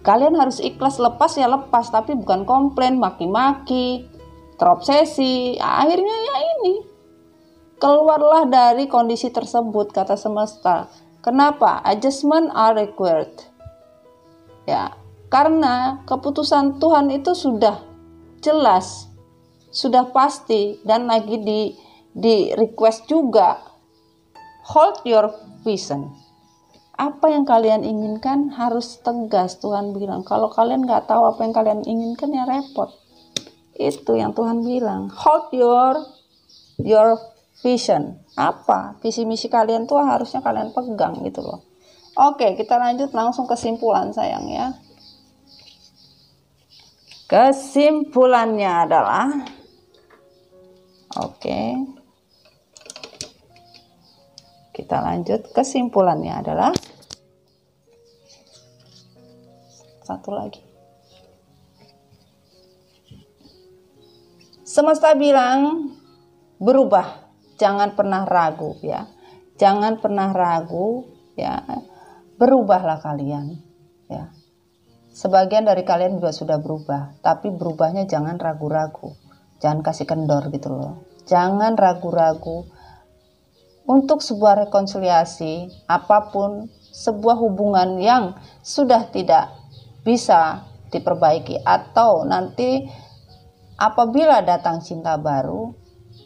Kalian harus ikhlas, lepas ya lepas, tapi bukan komplain, maki-maki, terobsesi. Akhirnya ya ini, keluarlah dari kondisi tersebut kata semesta. Kenapa? Adjustment are required ya, karena keputusan Tuhan itu sudah jelas, sudah pasti, dan lagi di request juga. Hold your vision. Apa yang kalian inginkan harus tegas. Tuhan bilang, kalau kalian nggak tahu apa yang kalian inginkan ya repot. Itu yang Tuhan bilang. Hold your vision. Apa? Visi misi kalian tuh harusnya kalian pegang gitu loh. Oke, kita lanjut langsung kesimpulan sayang ya. Kesimpulannya adalah kita lanjut. Kesimpulannya adalah satu lagi. Semesta bilang berubah, jangan pernah ragu ya. Jangan pernah ragu ya. Berubahlah kalian ya. Sebagian dari kalian juga sudah berubah, tapi berubahnya jangan ragu-ragu. Jangan kasih kendor gitu loh. Jangan ragu-ragu untuk sebuah rekonsiliasi, apapun sebuah hubungan yang sudah tidak bisa diperbaiki, atau nanti apabila datang cinta baru,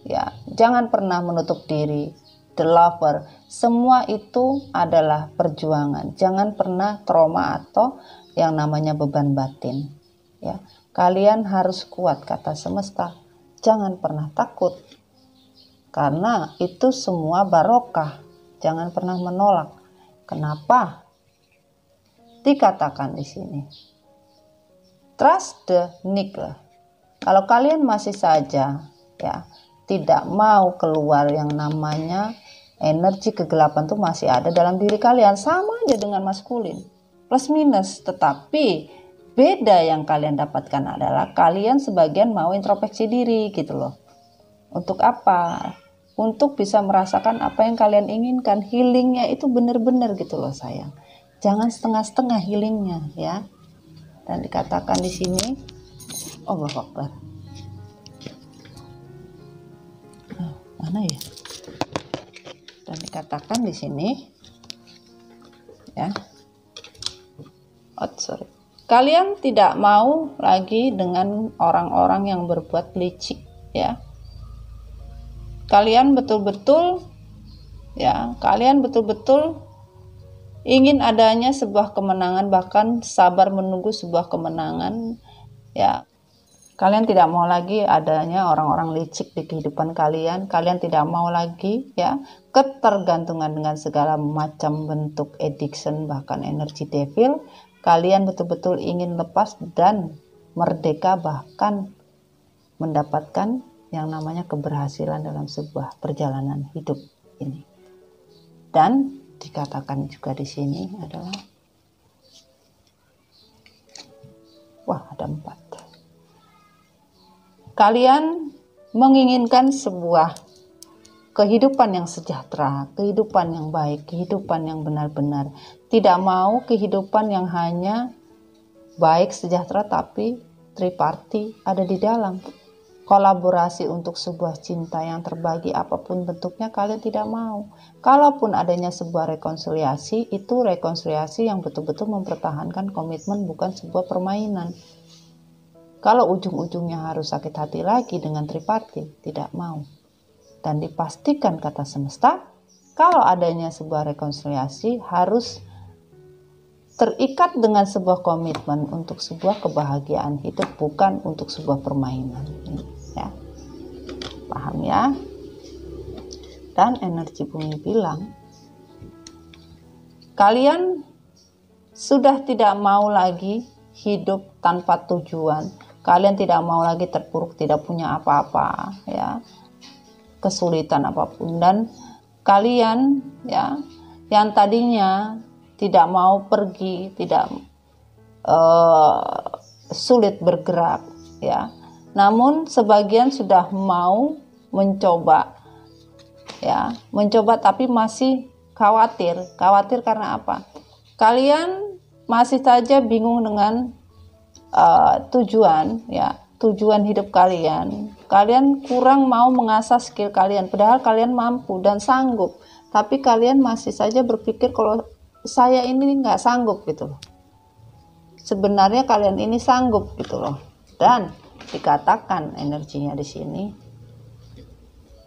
ya jangan pernah menutup diri. The lover, semua itu adalah perjuangan. Jangan pernah trauma atau yang namanya beban batin. Ya, kalian harus kuat, kata semesta. Jangan pernah takut, karena itu semua barokah. Jangan pernah menolak. Kenapa? Dikatakan di sini, trust the niklah. Kalau kalian masih saja ya tidak mau keluar, yang namanya energi kegelapan tuh masih ada dalam diri kalian, sama aja dengan maskulin, plus minus. Tetapi beda yang kalian dapatkan adalah kalian sebagian mau introspeksi diri gitu loh. Untuk apa? Untuk bisa merasakan apa yang kalian inginkan. Healingnya itu benar-benar gitu loh sayang. Jangan setengah-setengah healingnya ya. Dan dikatakan di sini, Allahu Akbar. Mana ya? Dan dikatakan di sini ya. Sorry. Kalian tidak mau lagi dengan orang-orang yang berbuat licik ya. Kalian betul-betul ingin adanya sebuah kemenangan, bahkan sabar menunggu sebuah kemenangan ya. Kalian tidak mau lagi adanya orang-orang licik di kehidupan kalian. Kalian tidak mau lagi ya ketergantungan dengan segala macam bentuk addiction, bahkan energi devil. Kalian betul-betul ingin lepas dan merdeka, bahkan mendapatkan yang namanya keberhasilan dalam sebuah perjalanan hidup ini. Dan dikatakan juga di sini adalah, ada 4. Kalian menginginkan sebuah kehidupan yang sejahtera, kehidupan yang baik, kehidupan yang benar-benar. Tidak mau kehidupan yang hanya baik, sejahtera, tapi triparty ada di dalam. Kolaborasi untuk sebuah cinta yang terbagi apapun bentuknya kalian tidak mau. Kalaupun adanya sebuah rekonsiliasi, itu rekonsiliasi yang betul-betul mempertahankan komitmen, bukan sebuah permainan. Kalau ujung-ujungnya harus sakit hati lagi dengan triparty, tidak mau. Dan dipastikan kata semesta, kalau adanya sebuah rekonsiliasi harus terikat dengan sebuah komitmen untuk sebuah kebahagiaan hidup, bukan untuk sebuah permainan. Ya. Paham ya? Dan energi bumi bilang, kalian sudah tidak mau lagi hidup tanpa tujuan. Kalian tidak mau lagi terpuruk, tidak punya apa-apa ya, kesulitan apapun. Dan kalian ya yang tadinya tidak mau pergi, tidak sulit bergerak ya, namun sebagian sudah mau mencoba tapi masih khawatir karena apa? Kalian masih saja bingung dengan tujuan hidup kalian. Kalian kurang mau mengasah skill kalian, padahal kalian mampu dan sanggup, tapi kalian masih saja berpikir kalau saya ini nggak sanggup gitu loh. Sebenarnya kalian ini sanggup gitu loh. Dan dikatakan energinya di sini,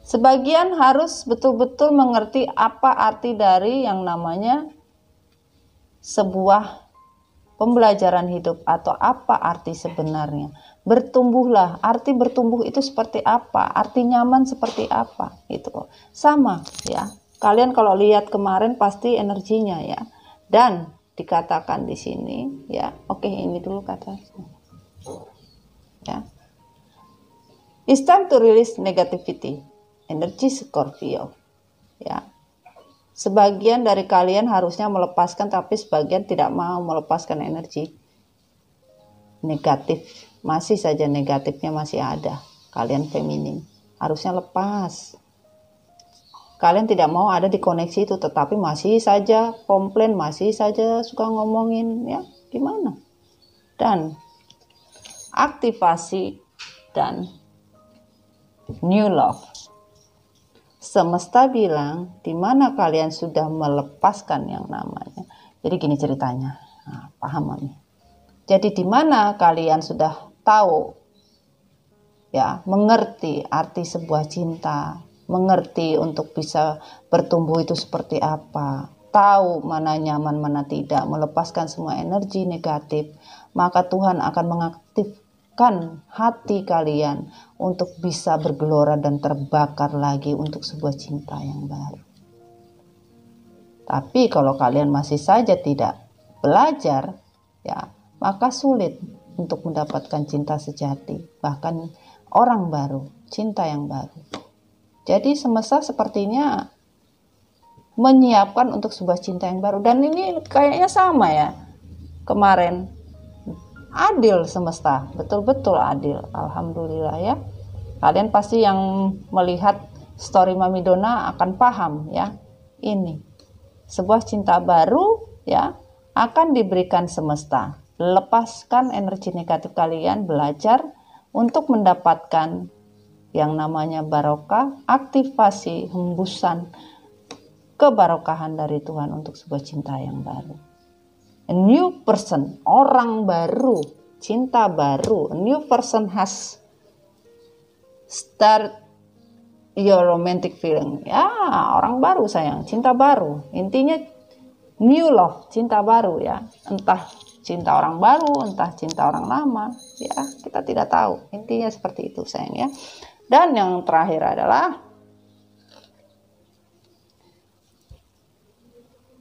sebagian harus betul-betul mengerti apa arti dari yang namanya sebuah pembelajaran hidup, atau apa arti sebenarnya. Bertumbuhlah, arti bertumbuh itu seperti apa, arti nyaman seperti apa, gitu. Sama ya. Kalian kalau lihat kemarin pasti energinya ya. Dan dikatakan di sini ya. Oke, ini dulu kata. Ya. It's time to release negativity. Energi Scorpio. Ya. Sebagian dari kalian harusnya melepaskan, tapi sebagian tidak mau melepaskan energi negatif. Masih saja negatifnya masih ada. Kalian feminin harusnya lepas. Kalian tidak mau ada di koneksi itu, tetapi masih saja komplain, masih saja suka ngomongin, ya gimana? Dan aktivasi dan new love. Semesta bilang, di mana kalian sudah melepaskan yang namanya. Jadi gini ceritanya. Nah, paham Mami? Jadi di mana kalian sudah tahu, ya, mengerti arti sebuah cinta, mengerti untuk bisa bertumbuh itu seperti apa, tahu mana nyaman, mana tidak, melepaskan semua energi negatif, maka Tuhan akan mengaktifkan hati kalian untuk bisa bergelora dan terbakar lagi untuk sebuah cinta yang baru. Tapi kalau kalian masih saja tidak belajar, ya, maka sulit untuk mendapatkan cinta sejati, bahkan orang baru, cinta yang baru. Jadi semesta sepertinya menyiapkan untuk sebuah cinta yang baru. Dan ini kayaknya sama ya kemarin. Adil semesta, betul-betul adil. Alhamdulillah ya. Kalian pasti yang melihat story Mami Dona akan paham ya. Ini sebuah cinta baru ya akan diberikan semesta. Lepaskan energi negatif kalian, belajar untuk mendapatkan yang namanya barokah, aktivasi hembusan kebarokahan dari Tuhan untuk sebuah cinta yang baru. A new person, orang baru, cinta baru. A new person has start your romantic feeling. Ya, orang baru sayang, cinta baru. Intinya new love, cinta baru ya. Entah cinta orang baru, entah cinta orang lama, ya kita tidak tahu. Intinya seperti itu sayang ya. Dan yang terakhir adalah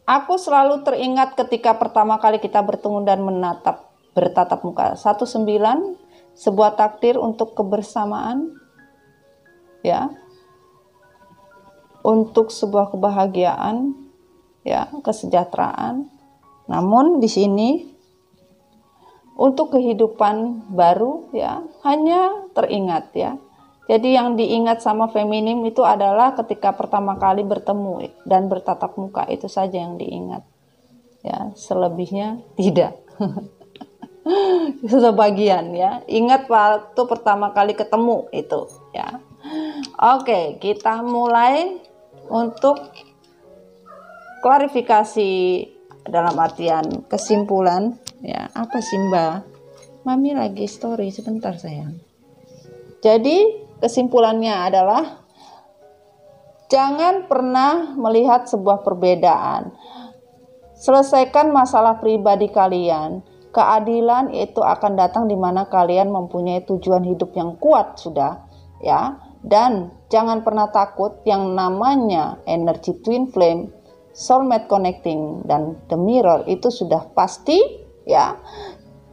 aku selalu teringat ketika pertama kali kita bertemu dan bertatap muka. 19, sebuah takdir untuk kebersamaan, ya, untuk sebuah kebahagiaan, ya, kesejahteraan. Namun di sini untuk kehidupan baru, ya, hanya teringat ya. Jadi yang diingat sama feminim itu adalah ketika pertama kali bertemu dan bertatap muka, itu saja yang diingat. Ya, selebihnya tidak. Sebagian ya. Ingat waktu pertama kali ketemu itu ya. Oke, kita mulai untuk klarifikasi dalam artian kesimpulan ya. Apa sih Mbak? Mami lagi story sebentar sayang. Jadi kesimpulannya adalah jangan pernah melihat sebuah perbedaan. Selesaikan masalah pribadi kalian. Keadilan itu akan datang di mana kalian mempunyai tujuan hidup yang kuat sudah, ya. Dan jangan pernah takut yang namanya energi twin flame, soulmate connecting dan the mirror itu sudah pasti, ya.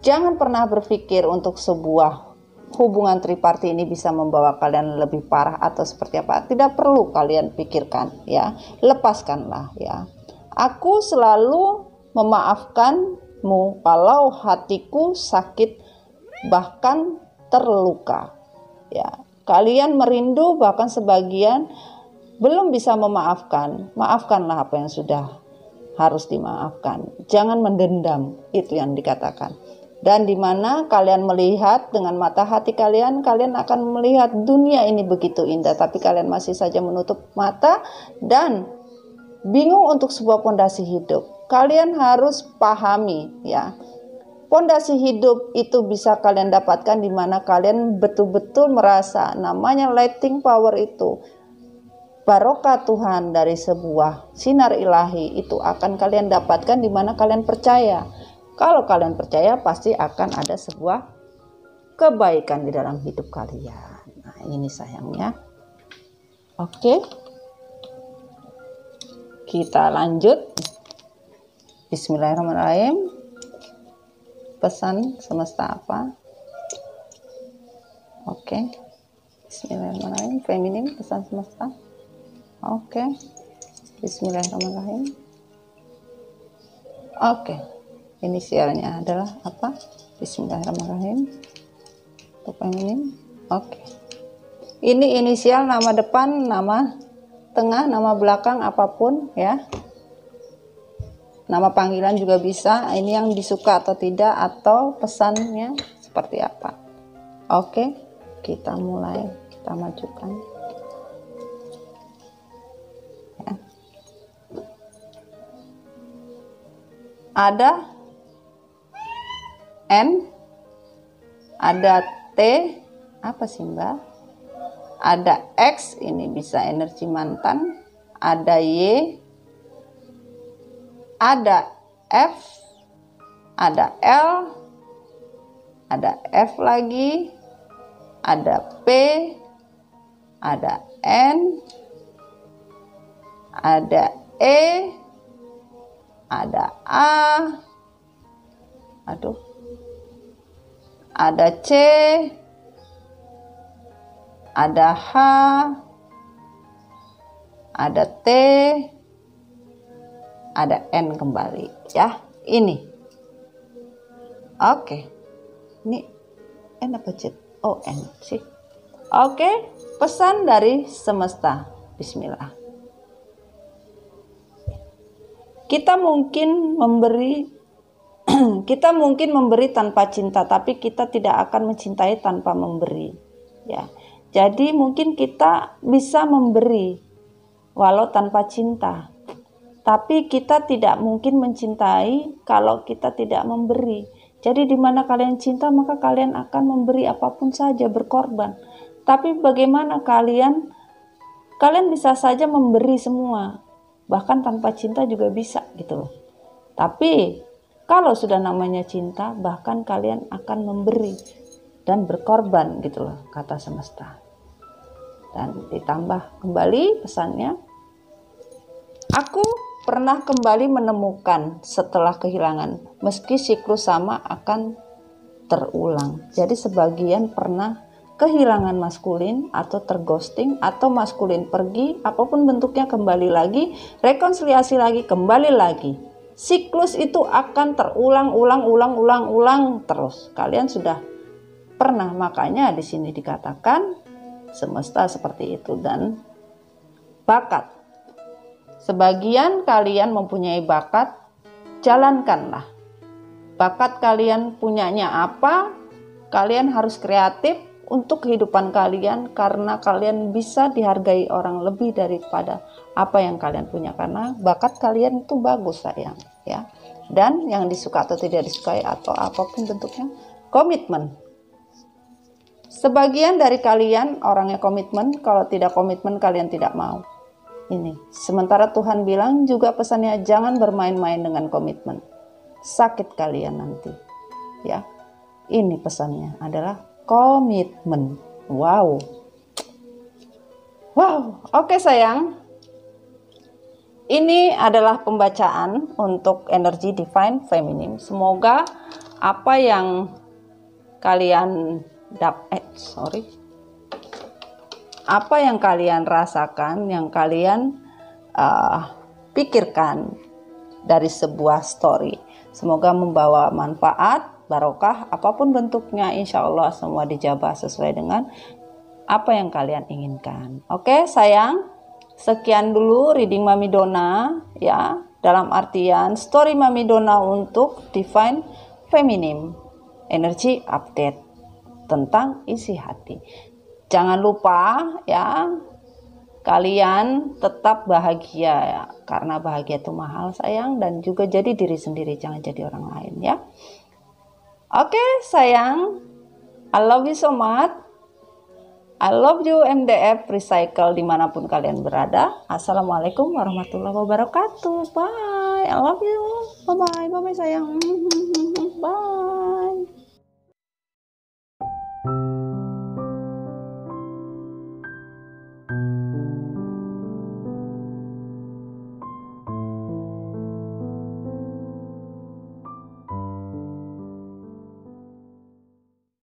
Jangan pernah berpikir untuk sebuah hubungan triparti ini bisa membawa kalian lebih parah atau seperti apa. Tidak perlu kalian pikirkan ya. Lepaskanlah ya. Aku selalu memaafkanmu kalau hatiku sakit bahkan terluka. Ya. Kalian merindu bahkan sebagian belum bisa memaafkan. Maafkanlah apa yang sudah harus dimaafkan. Jangan mendendam, itu yang dikatakan. Dan di mana kalian melihat dengan mata hati kalian, kalian akan melihat dunia ini begitu indah, tapi kalian masih saja menutup mata dan bingung untuk sebuah pondasi hidup. Kalian harus pahami ya. Pondasi hidup itu bisa kalian dapatkan di mana kalian betul-betul merasa namanya lighting power itu. Barokah Tuhan dari sebuah sinar ilahi itu akan kalian dapatkan di mana kalian percaya. Kalau kalian percaya pasti akan ada sebuah kebaikan di dalam hidup kalian. Nah ini sayangnya. Oke. Kita lanjut. Bismillahirrahmanirrahim. Pesan semesta apa? Oke. Bismillahirrahmanirrahim. Feminim pesan semesta. Oke. Bismillahirrahmanirrahim. Oke, inisialnya adalah apa? Bismillahirrahmanirrahim. Untuk ini, oke. Ini inisial, nama depan, nama tengah, nama belakang, apapun ya. Nama panggilan juga bisa. Ini yang disuka atau tidak, atau pesannya seperti apa. Oke, kita mulai, kita majukan. Ya. Ada N, ada T, apa sih Mbak? Ada X, ini bisa energi mantan. Ada Y, ada F, ada L, ada F lagi, ada P, ada N, ada E, ada A, ada C, ada H, ada T, ada N kembali ya. Ini oke, ini N apa C? Oh, N sih. Oke, pesan dari semesta. Bismillah. Kita mungkin memberi tanpa cinta, tapi kita tidak akan mencintai tanpa memberi ya. Jadi mungkin kita bisa memberi walau tanpa cinta, tapi kita tidak mungkin mencintai kalau kita tidak memberi. Jadi di mana kalian cinta, maka kalian akan memberi apapun saja, berkorban. Tapi bagaimana kalian bisa saja memberi semua, bahkan tanpa cinta juga bisa gitu loh. Tapi kalau sudah namanya cinta, bahkan kalian akan memberi dan berkorban gitu loh, kata semesta. Dan ditambah kembali pesannya, aku pernah kembali menemukan setelah kehilangan, meski siklus sama akan terulang. Jadi sebagian pernah kehilangan maskulin atau terghosting, atau maskulin pergi, apapun bentuknya kembali lagi, rekonsiliasi lagi, kembali lagi. Siklus itu akan terulang terus. Kalian sudah pernah, makanya di sini dikatakan semesta seperti itu. Dan bakat. Sebagian kalian mempunyai bakat, jalankanlah. Bakat kalian punyanya apa? Kalian harus kreatif untuk kehidupan kalian, karena kalian bisa dihargai orang lebih daripada apa yang kalian punya, karena bakat kalian itu bagus sayang ya. Dan yang disuka atau tidak disukai atau apapun bentuknya, komitmen. Sebagian dari kalian orangnya komitmen, kalau tidak komitmen kalian tidak mau. Ini sementara Tuhan bilang juga pesannya, jangan bermain-main dengan komitmen, sakit kalian nanti ya. Ini pesannya adalah komitmen. Wow. Oke sayang, ini adalah pembacaan untuk energi divine feminine. Semoga apa yang kalian apa yang kalian rasakan, yang kalian pikirkan dari sebuah story, semoga membawa manfaat, barokah, apapun bentuknya, insya Allah semua dijabah sesuai dengan apa yang kalian inginkan. Oke sayang, sekian dulu reading Mami Dona ya, dalam artian story Mami Dona untuk divine feminine energy update tentang isi hati. Jangan lupa ya, kalian tetap bahagia ya, karena bahagia itu mahal sayang, dan juga jadi diri sendiri, jangan jadi orang lain ya. Oke sayang, I love you so much. I love you MDF Recycle dimanapun kalian berada. Assalamualaikum warahmatullahi wabarakatuh. Bye, I love you. Bye bye sayang. Bye.